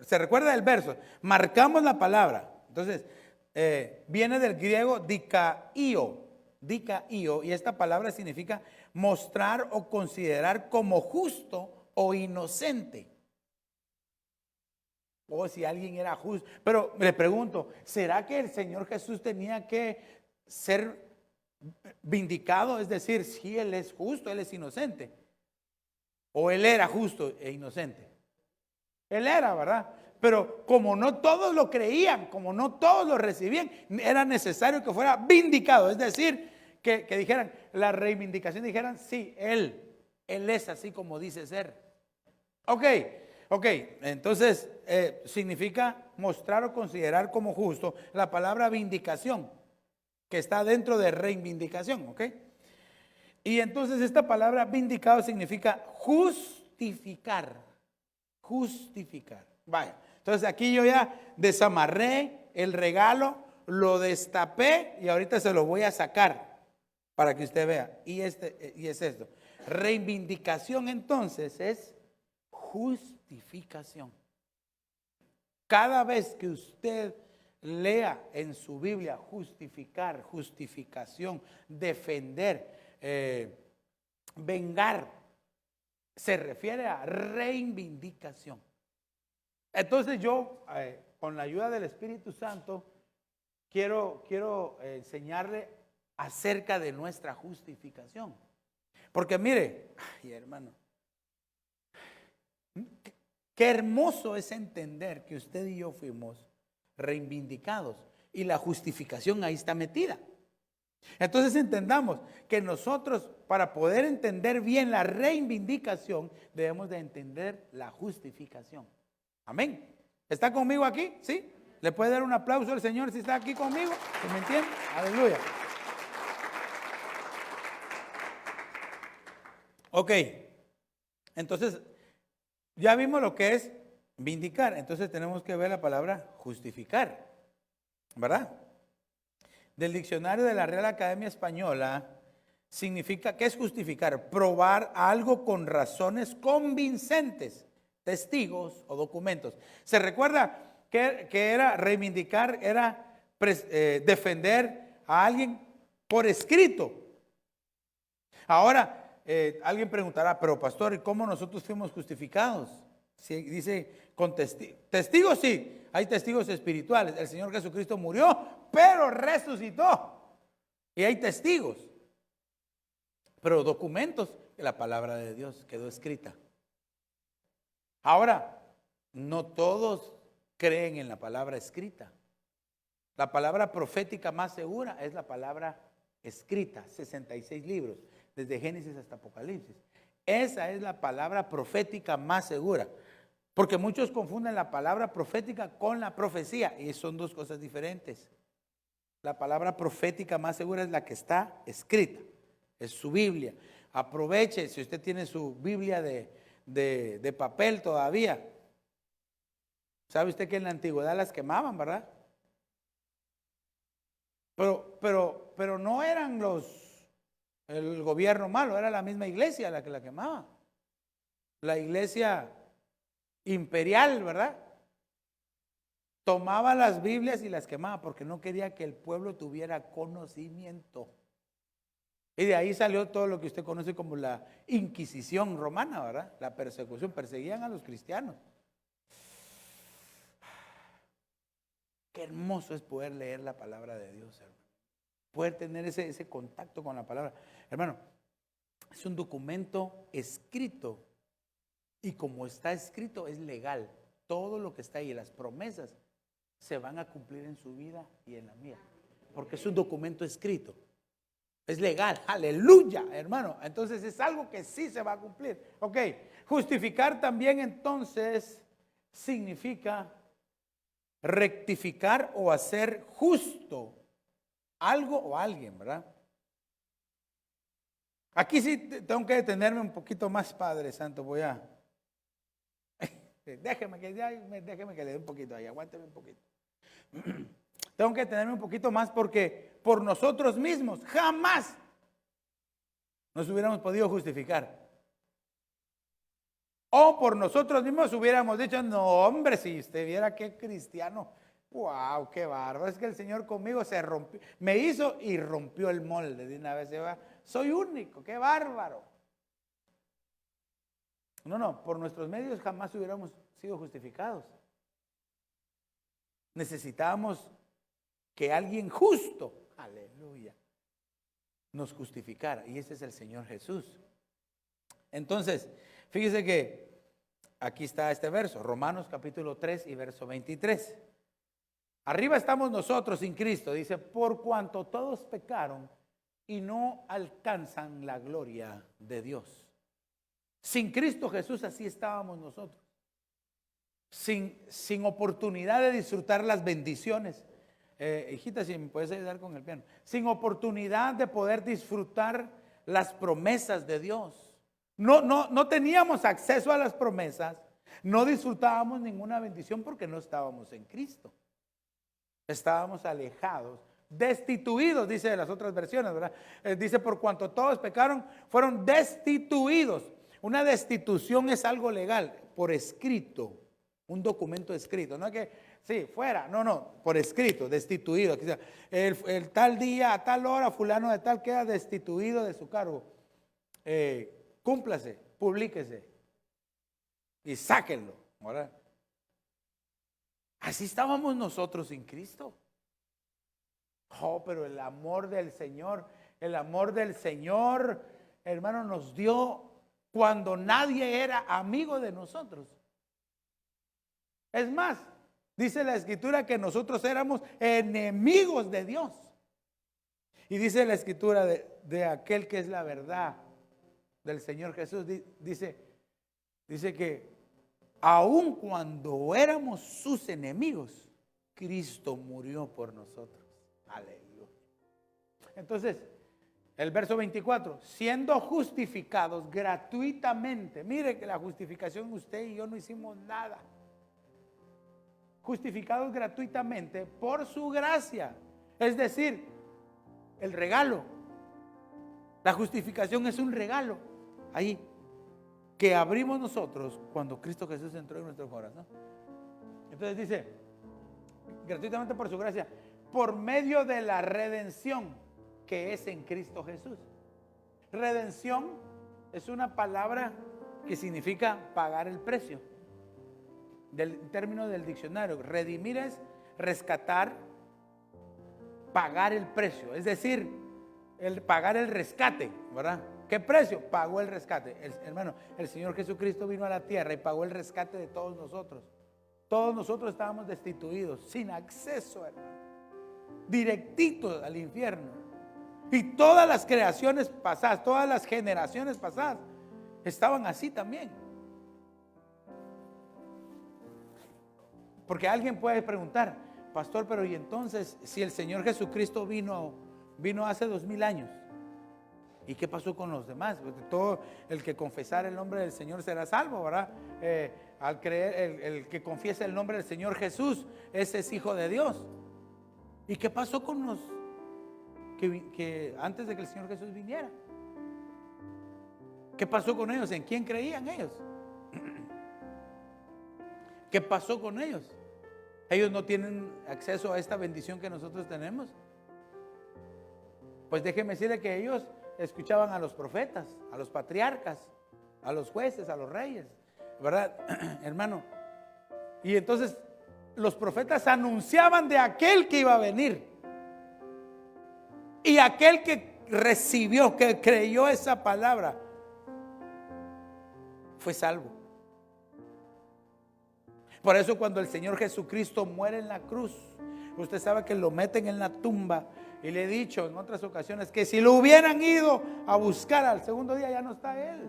Se recuerda el verso, marcamos la palabra. Entonces, viene del griego dikaio, y esta palabra significa mostrar o considerar como justo o inocente. O si alguien era justo. Pero le pregunto, ¿será que el Señor Jesús tenía que ser vindicado? Es decir, si Él es justo, Él es inocente. ¿O Él era justo e inocente? Él era, ¿verdad? Pero como no todos lo creían, como no todos lo recibían, era necesario que fuera vindicado. Es decir, que dijeran, la reivindicación, dijeran, sí, Él es así como dice ser. Ok, entonces significa mostrar o considerar como justo la palabra vindicación, que está dentro de reivindicación, ok. Y entonces esta palabra vindicado significa justificar. Vaya, entonces aquí yo ya desamarré el regalo, lo destapé y ahorita se lo voy a sacar para que usted vea. Y es esto. Reivindicación entonces es justificación. Cada vez que usted lea en su Biblia justificar, justificación, defender, vengar, se refiere a reivindicación. Entonces yo, con la ayuda del Espíritu Santo, quiero enseñarle acerca de nuestra justificación. Porque mire, ay, hermano, qué hermoso es entender que usted y yo fuimos reivindicados y la justificación ahí está metida. Entonces entendamos que nosotros, para poder entender bien la reivindicación, debemos de entender la justificación. Amén. ¿Está conmigo aquí? ¿Sí? ¿Le puede dar un aplauso al Señor si está aquí conmigo? ¿Se me entiende? Aleluya. Ok. Entonces, ya vimos lo que es vindicar. Entonces tenemos que ver la palabra justificar, ¿verdad? Del diccionario de la Real Academia Española, significa, ¿qué es justificar? Probar algo con razones convincentes, testigos o documentos. ¿Se recuerda que era reivindicar, era defender a alguien por escrito? Ahora, alguien preguntará, pero pastor, ¿y cómo nosotros fuimos justificados? Sí, dice, con testigos sí, hay testigos espirituales. El Señor Jesucristo murió, pero resucitó. Y hay testigos. Pero documentos que la palabra de Dios quedó escrita. Ahora, no todos creen en la palabra escrita. La palabra profética más segura es la palabra escrita, 66 libros, desde Génesis hasta Apocalipsis. Esa es la palabra profética más segura, porque muchos confunden la palabra profética con la profecía, y son dos cosas diferentes. La palabra profética más segura es la que está escrita, es su Biblia. Aproveche, si usted tiene su Biblia de papel todavía. ¿Sabe usted que en la antigüedad las quemaban, verdad? Pero no eran el gobierno malo, era la misma iglesia la que la quemaba. La iglesia imperial, ¿verdad? Tomaba las Biblias y las quemaba porque no quería que el pueblo tuviera conocimiento. Y de ahí salió todo lo que usted conoce como la Inquisición romana, ¿verdad? La persecución, perseguían a los cristianos. Qué hermoso es poder leer la palabra de Dios, hermano. Poder tener ese contacto con la palabra. Hermano, es un documento escrito. Y como está escrito, es legal. Todo lo que está ahí, las promesas, se van a cumplir en su vida y en la mía. Porque es un documento escrito. Es legal. Aleluya, hermano. Entonces es algo que sí se va a cumplir. Ok. Justificar también entonces significa rectificar o hacer justo algo o alguien, ¿verdad? Aquí sí tengo que detenerme un poquito más, Padre Santo. Déjeme que le dé un poquito ahí, aguánteme un poquito. Tengo que detenerme un poquito más porque por nosotros mismos jamás nos hubiéramos podido justificar. O por nosotros mismos hubiéramos dicho, no hombre, si usted viera qué cristiano, wow, qué bárbaro, es que el Señor conmigo se rompió, me hizo y rompió el molde de una vez, soy único, qué bárbaro. No, por nuestros medios jamás hubiéramos sido justificados. Necesitábamos que alguien justo, aleluya, nos justificara, y ese es el Señor Jesús. Entonces, fíjese que aquí está este verso, Romanos capítulo 3 y verso 23. Arriba estamos nosotros sin Cristo, dice, por cuanto todos pecaron y no alcanzan la gloria de Dios. Sin Cristo Jesús así estábamos nosotros. Sin oportunidad de disfrutar las bendiciones. Hijita, si me puedes ayudar con el piano. Sin oportunidad de poder disfrutar las promesas de Dios. No teníamos acceso a las promesas, no disfrutábamos ninguna bendición porque no estábamos en Cristo. Estábamos alejados, destituidos, dice de las otras versiones, ¿verdad? Dice, por cuanto todos pecaron, fueron destituidos. Una destitución es algo legal, por escrito, un documento escrito. No es que, sí, fuera, no, por escrito, destituido. Aquí está, el tal día, a tal hora, fulano de tal queda destituido de su cargo. Cúmplase, publíquese y sáquenlo, ¿verdad? Así estábamos nosotros sin Cristo. Oh, pero el amor del Señor, hermano, nos dio cuando nadie era amigo de nosotros. Es más, dice la Escritura que nosotros éramos enemigos de Dios. Y dice la Escritura de aquel que es la verdad, del Señor Jesús, dice que aun cuando éramos sus enemigos, Cristo murió por nosotros. Aleluya. Entonces, el verso 24, siendo justificados gratuitamente. Mire que la justificación, usted y yo no hicimos nada. Justificados gratuitamente por su gracia. Es decir, el regalo. La justificación es un regalo. Ahí, que abrimos nosotros cuando Cristo Jesús entró en nuestro corazón. Entonces dice, gratuitamente por su gracia, por medio de la redención que es en Cristo Jesús. Redención es una palabra que significa pagar el precio. del término del diccionario. Redimir es rescatar, pagar el precio, es decir, pagar el rescate, ¿verdad? ¿Qué precio? Pagó el rescate. Hermano, el Señor Jesucristo vino a la tierra y pagó el rescate de todos nosotros. Todos nosotros estábamos destituidos, sin acceso, hermano, directitos al infierno. Y todas las creaciones pasadas, todas las generaciones pasadas estaban así también. Porque alguien puede preguntar, pastor, pero y entonces si el Señor Jesucristo vino hace 2000 años, ¿y qué pasó con los demás? Porque todo el que confesara el nombre del Señor será salvo, ¿verdad? Al creer, el que confiesa el nombre del Señor Jesús, ese es hijo de Dios. ¿Y qué pasó con los que antes de que el Señor Jesús viniera? ¿Qué pasó con ellos? ¿En quién creían ellos? ¿Qué pasó con ellos? Ellos no tienen acceso a esta bendición que nosotros tenemos. Pues déjeme decirle que ellos escuchaban a los profetas, a los patriarcas, a los jueces, a los reyes, ¿verdad, hermano? Y entonces los profetas anunciaban de aquel que iba a venir. Y aquel que recibió, que creyó esa palabra, fue salvo. Por eso cuando el Señor Jesucristo muere en la cruz, usted sabe que lo meten en la tumba. Y le he dicho en otras ocasiones que si lo hubieran ido a buscar al segundo día, ya no está Él.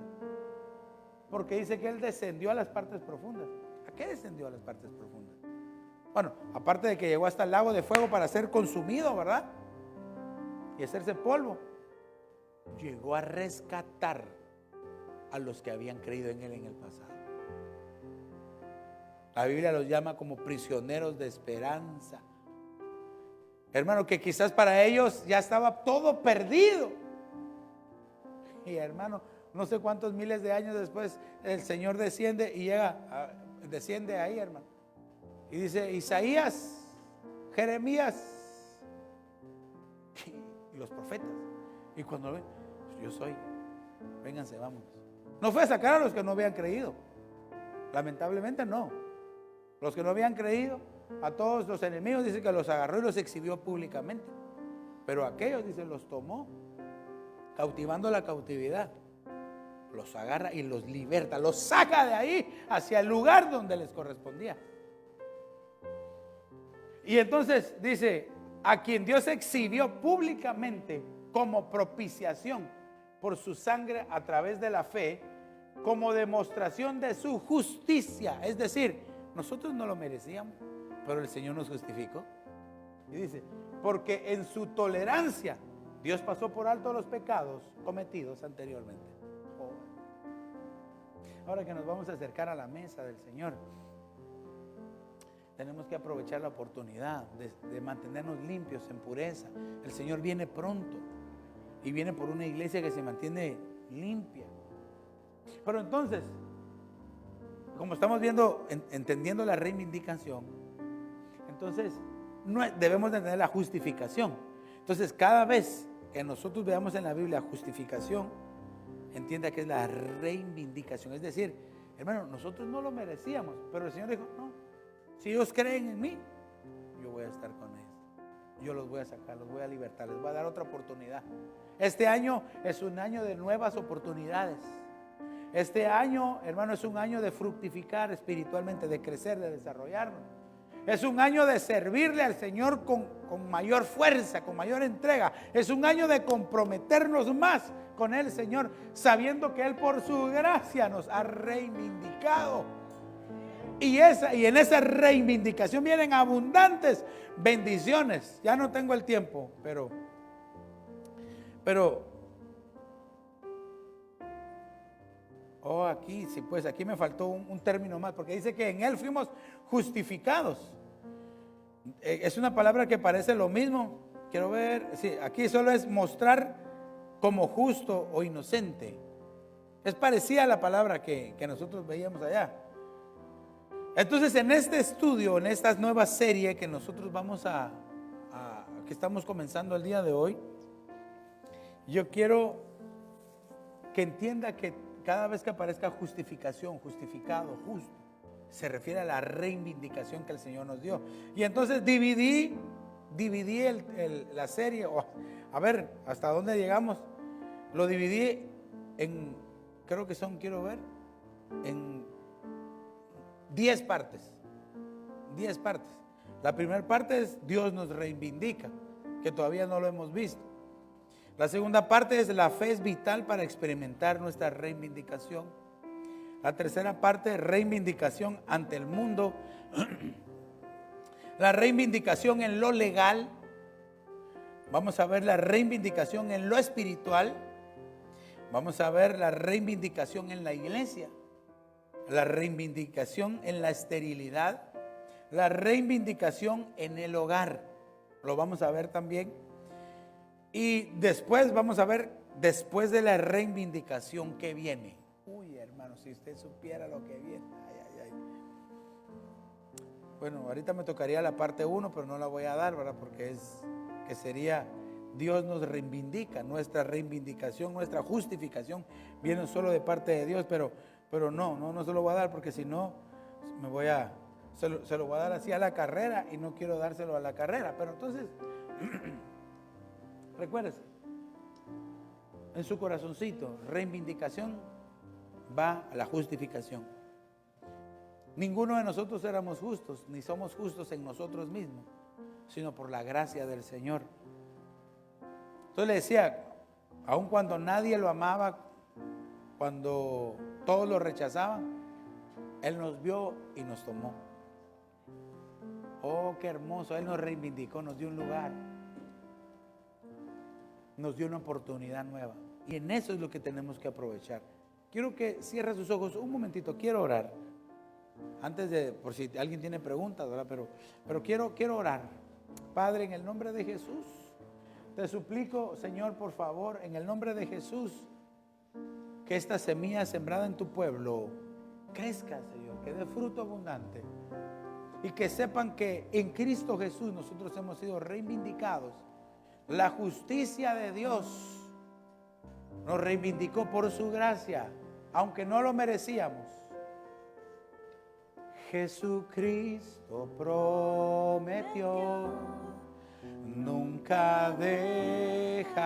Porque dice que Él descendió a las partes profundas. ¿A qué descendió a las partes profundas? Bueno, aparte de que llegó hasta el lago de fuego para ser consumido, ¿verdad? Y hacerse polvo. Llegó a rescatar a los que habían creído en Él en el pasado. La Biblia los llama como prisioneros de esperanza. Hermano, que quizás para ellos ya estaba todo perdido. Y hermano, no sé cuántos miles de años después el Señor desciende y desciende ahí, hermano. Y dice, Isaías, Jeremías y los profetas. Y cuando ven, yo soy, vénganse, vamos. No fue a sacar a los que no habían creído. Lamentablemente no. Los que no habían creído, a todos los enemigos, dice que los agarró y los exhibió públicamente. Pero aquellos, dice, los tomó, cautivando la cautividad. Los agarra y los liberta, los saca de ahí hacia el lugar donde les correspondía. Y entonces dice, a quien Dios exhibió públicamente como propiciación por su sangre a través de la fe, como demostración de su justicia. Es decir, nosotros no lo merecíamos, pero el Señor nos justificó. Y dice, porque en su tolerancia Dios pasó por alto los pecados cometidos anteriormente. Ahora que nos vamos a acercar a la mesa del Señor, tenemos que aprovechar la oportunidad de mantenernos limpios en pureza. El Señor viene pronto y viene por una iglesia que se mantiene limpia. Pero entonces, como estamos viendo, entendiendo la reivindicación, entonces debemos de tener la justificación. Entonces, cada vez que nosotros veamos en la Biblia justificación, entienda que es la reivindicación. Es decir, hermano, nosotros no lo merecíamos, pero el Señor dijo, no, si ellos creen en mí, yo voy a estar con ellos. Yo los voy a sacar, los voy a libertar, les voy a dar otra oportunidad. Este año es un año de nuevas oportunidades. Este año, hermano, es un año de fructificar espiritualmente, de crecer, de desarrollarnos. Es un año de servirle al Señor con mayor fuerza, con mayor entrega. Es un año de comprometernos más con el Señor, sabiendo que Él por su gracia nos ha reivindicado. Y en esa reivindicación vienen abundantes bendiciones. Ya no tengo el tiempo, pero aquí sí, pues aquí me faltó un término más, porque dice que en Él fuimos justificados. Es una palabra que parece lo mismo. Quiero ver, sí, aquí solo es mostrar como justo o inocente. Es parecida a la palabra que nosotros veíamos allá. Entonces, en este estudio, en esta nueva serie que nosotros que estamos comenzando el día de hoy, yo quiero que entienda que cada vez que aparezca justificación, justificado, justo, Se refiere a la reivindicación que el Señor nos dio. Y entonces dividí la serie. A ver, ¿hasta dónde llegamos? Lo dividí en, creo que son, quiero ver, en 10 partes. 10 partes. La primera parte es Dios nos reivindica, que todavía no lo hemos visto. La segunda parte es la fe es vital para experimentar nuestra reivindicación. La tercera parte es reivindicación ante el mundo. La reivindicación en lo legal. Vamos a ver la reivindicación en lo espiritual. Vamos a ver la reivindicación en la iglesia. La reivindicación en la esterilidad. La reivindicación en el hogar. Lo vamos a ver también. Y después vamos a ver, después de la reivindicación, ¿qué viene? Uy, hermano, si usted supiera lo que viene. Ay. Bueno, ahorita me tocaría la parte 1, pero no la voy a dar, ¿verdad? Porque que sería, Dios nos reivindica, nuestra reivindicación, nuestra justificación viene solo de parte de Dios, pero no se lo voy a dar, porque si no, se lo voy a dar así a la carrera y no quiero dárselo a la carrera. Pero entonces, recuérdese, en su corazoncito, reivindicación va a la justificación. Ninguno de nosotros éramos justos, ni somos justos en nosotros mismos, sino por la gracia del Señor. Entonces le decía, aun cuando nadie lo amaba, cuando todos lo rechazaban, Él nos vio y nos tomó. Oh, qué hermoso, Él nos reivindicó, nos dio un lugar, nos dio una oportunidad nueva. Y en eso es lo que tenemos que aprovechar. Quiero que cierre sus ojos un momentito, quiero orar. Antes de, por si alguien tiene preguntas, ¿verdad? Pero quiero orar. Padre, en el nombre de Jesús, te suplico, Señor, por favor, en el nombre de Jesús, que esta semilla sembrada en tu pueblo crezca, Señor, que dé fruto abundante. Y que sepan que en Cristo Jesús nosotros hemos sido reivindicados. La justicia de Dios nos reivindicó por su gracia, aunque no lo merecíamos. Jesucristo prometió nunca dejarme,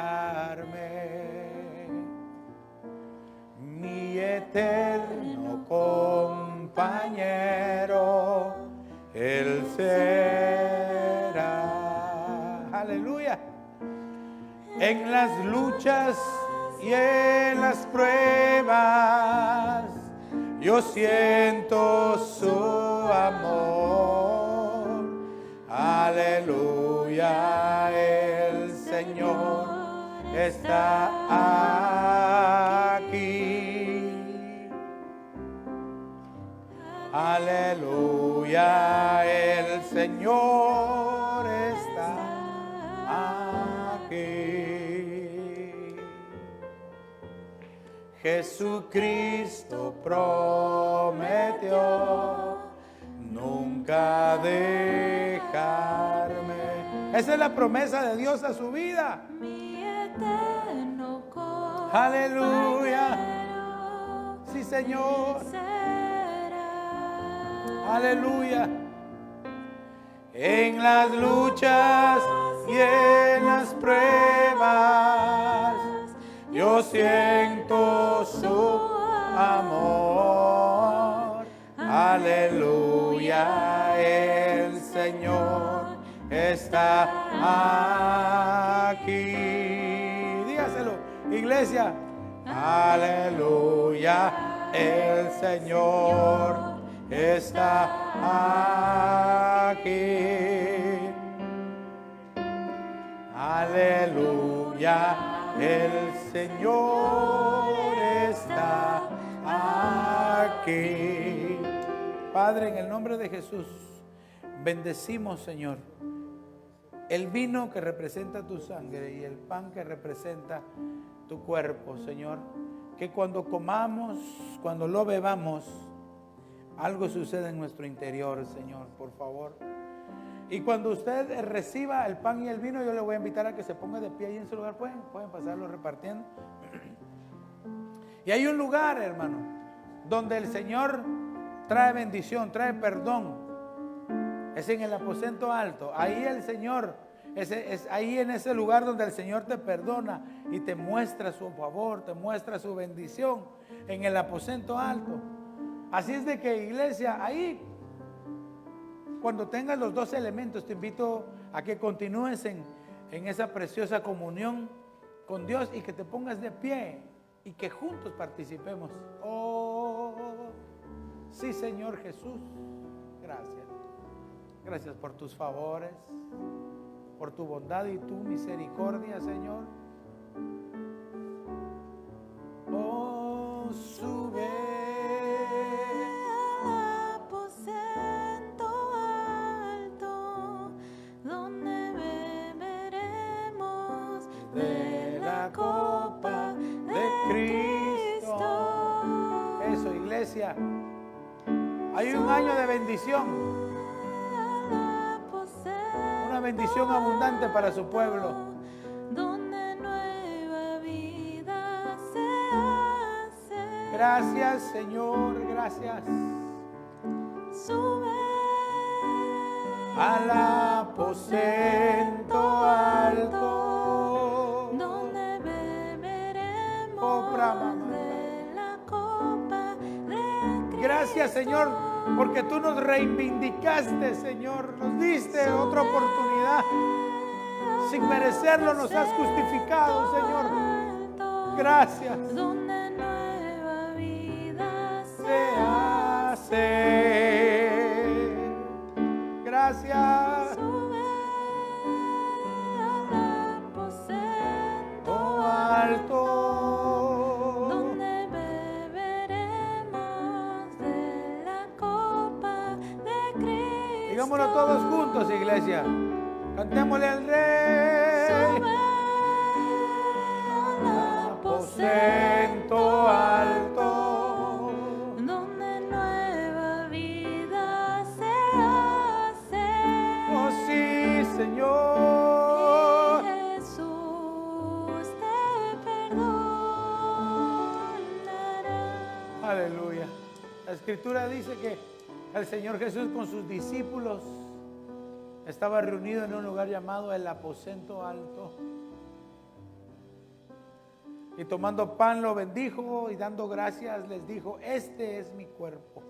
mi eterno compañero, Él será. Aleluya. En las luchas y en las pruebas, yo siento su amor. Aleluya, el Señor está aquí. Aleluya, el Señor está aquí. Jesucristo prometió nunca dejarme. Esa es la promesa de Dios a su vida. Mi eterno Aleluya. Sí, Señor. Aleluya. En las luchas y en las pruebas, yo siento su amor. Aleluya, el Señor está aquí. Dígaselo, iglesia. Aleluya, el Señor está aquí. Aleluya, el Señor está aquí. Padre, en el nombre de Jesús, bendecimos, Señor, el vino que representa tu sangre y el pan que representa tu cuerpo, Señor. Que cuando comamos, cuando lo bebamos, algo sucede en nuestro interior, Señor, por favor. Y cuando usted reciba el pan y el vino, yo le voy a invitar a que se ponga de pie ahí en su lugar. Pueden pasarlo repartiendo. Y hay un lugar, hermano, donde el Señor trae bendición, trae perdón. Es en el aposento alto. Ahí el Señor, es ahí en ese lugar donde el Señor te perdona y te muestra su favor, te muestra su bendición, en el aposento alto. Así es de que, iglesia, ahí, cuando tengas los dos elementos, te invito a que continúes en esa preciosa comunión con Dios y que te pongas de pie y que juntos participemos. Oh, sí, Señor Jesús, gracias. Gracias por tus favores, por tu bondad y tu misericordia, Señor. Oh, sube al aposento alto, donde beberemos de la copa de Cristo. Eso, iglesia. Hay un año de bendición. Una bendición abundante para su pueblo. Donde nueva vida se hace. Gracias, Señor, gracias. Sube Al aposento alto, donde beberemos Oh, brava, de la copa de Cristo. Gracias, Señor, porque tú nos reivindicaste, Señor. Nos diste otra oportunidad. Sin merecerlo nos has justificado, Señor. Gracias. Donde nueva vida Se hace. Gracias. sube al aposento Alto. donde beberemos de la copa de Cristo. Digámoslo todos juntos, iglesia. Cantémosle al Rey. Sube al Aposento alto. donde nueva vida se hace. Oh sí, Señor. Jesús te perdonará. Aleluya. La Escritura dice que el Señor Jesús con sus discípulos estaba reunido en un lugar llamado el aposento alto. Y tomando pan lo bendijo y dando gracias les dijo: este es mi cuerpo,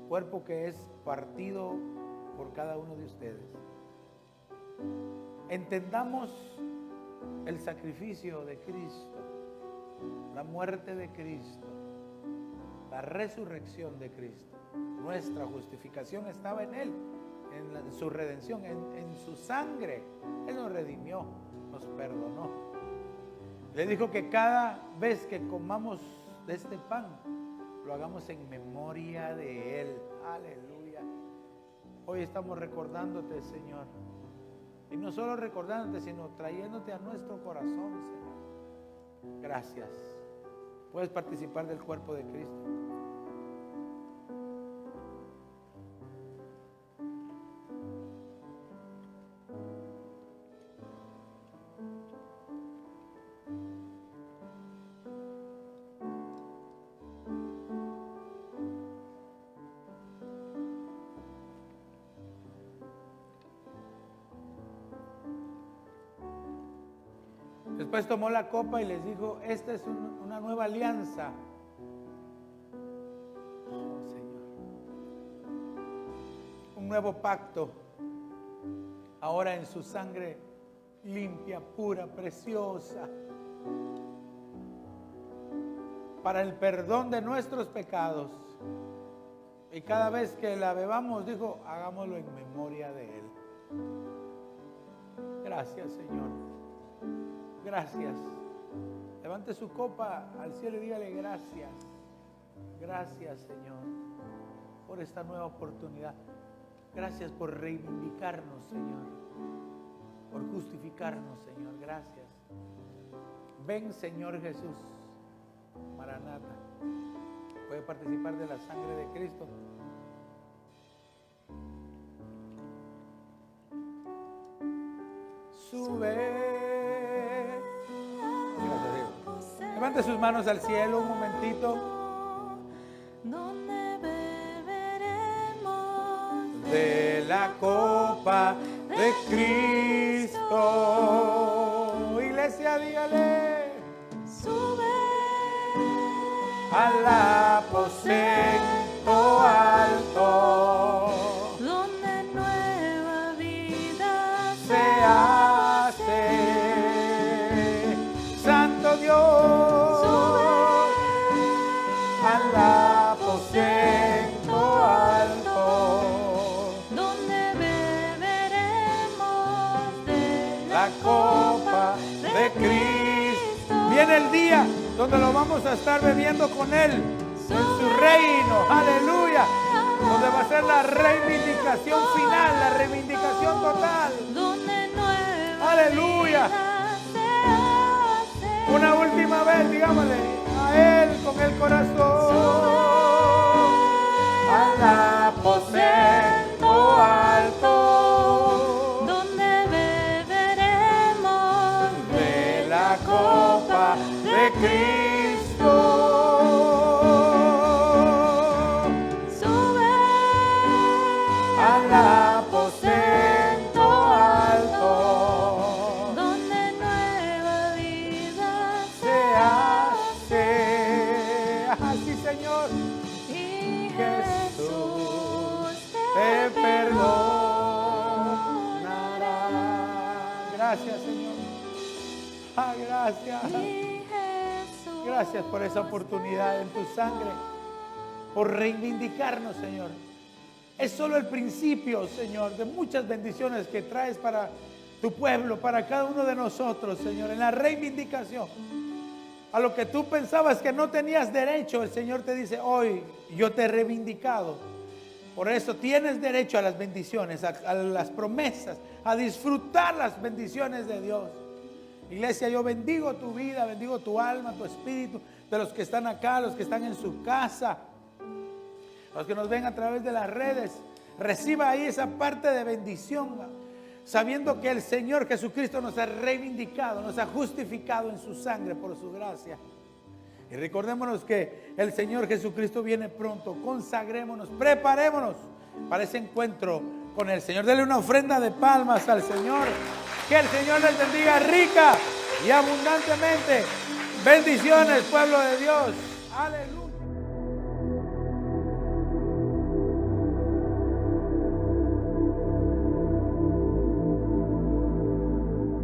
cuerpo que es partido por cada uno de ustedes. Entendamos el sacrificio de Cristo, la muerte de Cristo, la resurrección de Cristo. Nuestra justificación estaba en Él, en su redención, en su sangre. Él nos redimió, nos perdonó. Le dijo que cada vez que comamos de este pan, lo hagamos en memoria de Él. Aleluya. Hoy estamos recordándote, Señor. Y no solo recordándote, sino trayéndote a nuestro corazón, Señor. Gracias. Puedes participar del cuerpo de Cristo. Después tomó la copa y les dijo: esta es una nueva alianza. Oh, Señor. Un nuevo pacto. Ahora en su sangre limpia, pura, preciosa. Para el perdón de nuestros pecados. Y cada vez que la bebamos, dijo: hagámoslo en memoria de Él. Gracias, Señor. Gracias. Levante su copa al cielo y dígale: gracias. Gracias, Señor, por esta nueva oportunidad. Gracias por reivindicarnos, Señor. Por justificarnos, Señor. Gracias. Ven, Señor Jesús. Maranata. Puede participar de la sangre de Cristo. Sube. Levante sus manos al cielo un momentito. Donde de la copa de Cristo. Iglesia, dígale. Sube Al aposento alto, donde nueva vida se hace. Santo Dios, al aposento alto, donde beberemos de la copa de Cristo. Viene el día donde lo vamos a estar bebiendo con Él en su reino, aleluya, donde va a ser la reivindicación final, la reivindicación total, donde nueva aleluya. vida se hace. Una última vez, digámosle a Él con el corazón. Al aposento alto, donde beberemos de la copa de Cristo. Sube Al aposento alto, donde nueva vida se hace. Así, Señor, y Jesús te perdonará. Gracias, Señor. Gracias. y Jesús. Gracias por esa oportunidad en tu sangre, por reivindicarnos, Señor. Es solo el principio, Señor, de muchas bendiciones que traes para tu pueblo, para cada uno de nosotros, Señor, en la reivindicación. A lo que tú pensabas que no tenías derecho, el Señor te dice, hoy yo te he reivindicado. Por eso tienes derecho a las bendiciones, a las promesas, a disfrutar las bendiciones de Dios. Iglesia, yo bendigo tu vida, bendigo tu alma, tu espíritu, de los que están acá, los que están en su casa, los que nos ven a través de las redes. Reciba ahí esa parte de bendición, sabiendo que el Señor Jesucristo nos ha reivindicado, nos ha justificado en su sangre por su gracia. Y recordémonos que el Señor Jesucristo viene pronto. Consagrémonos, preparémonos para ese encuentro con el Señor. Dele una ofrenda de palmas al Señor. Que el Señor les bendiga rica y abundantemente. Bendiciones, pueblo de Dios. Aleluya.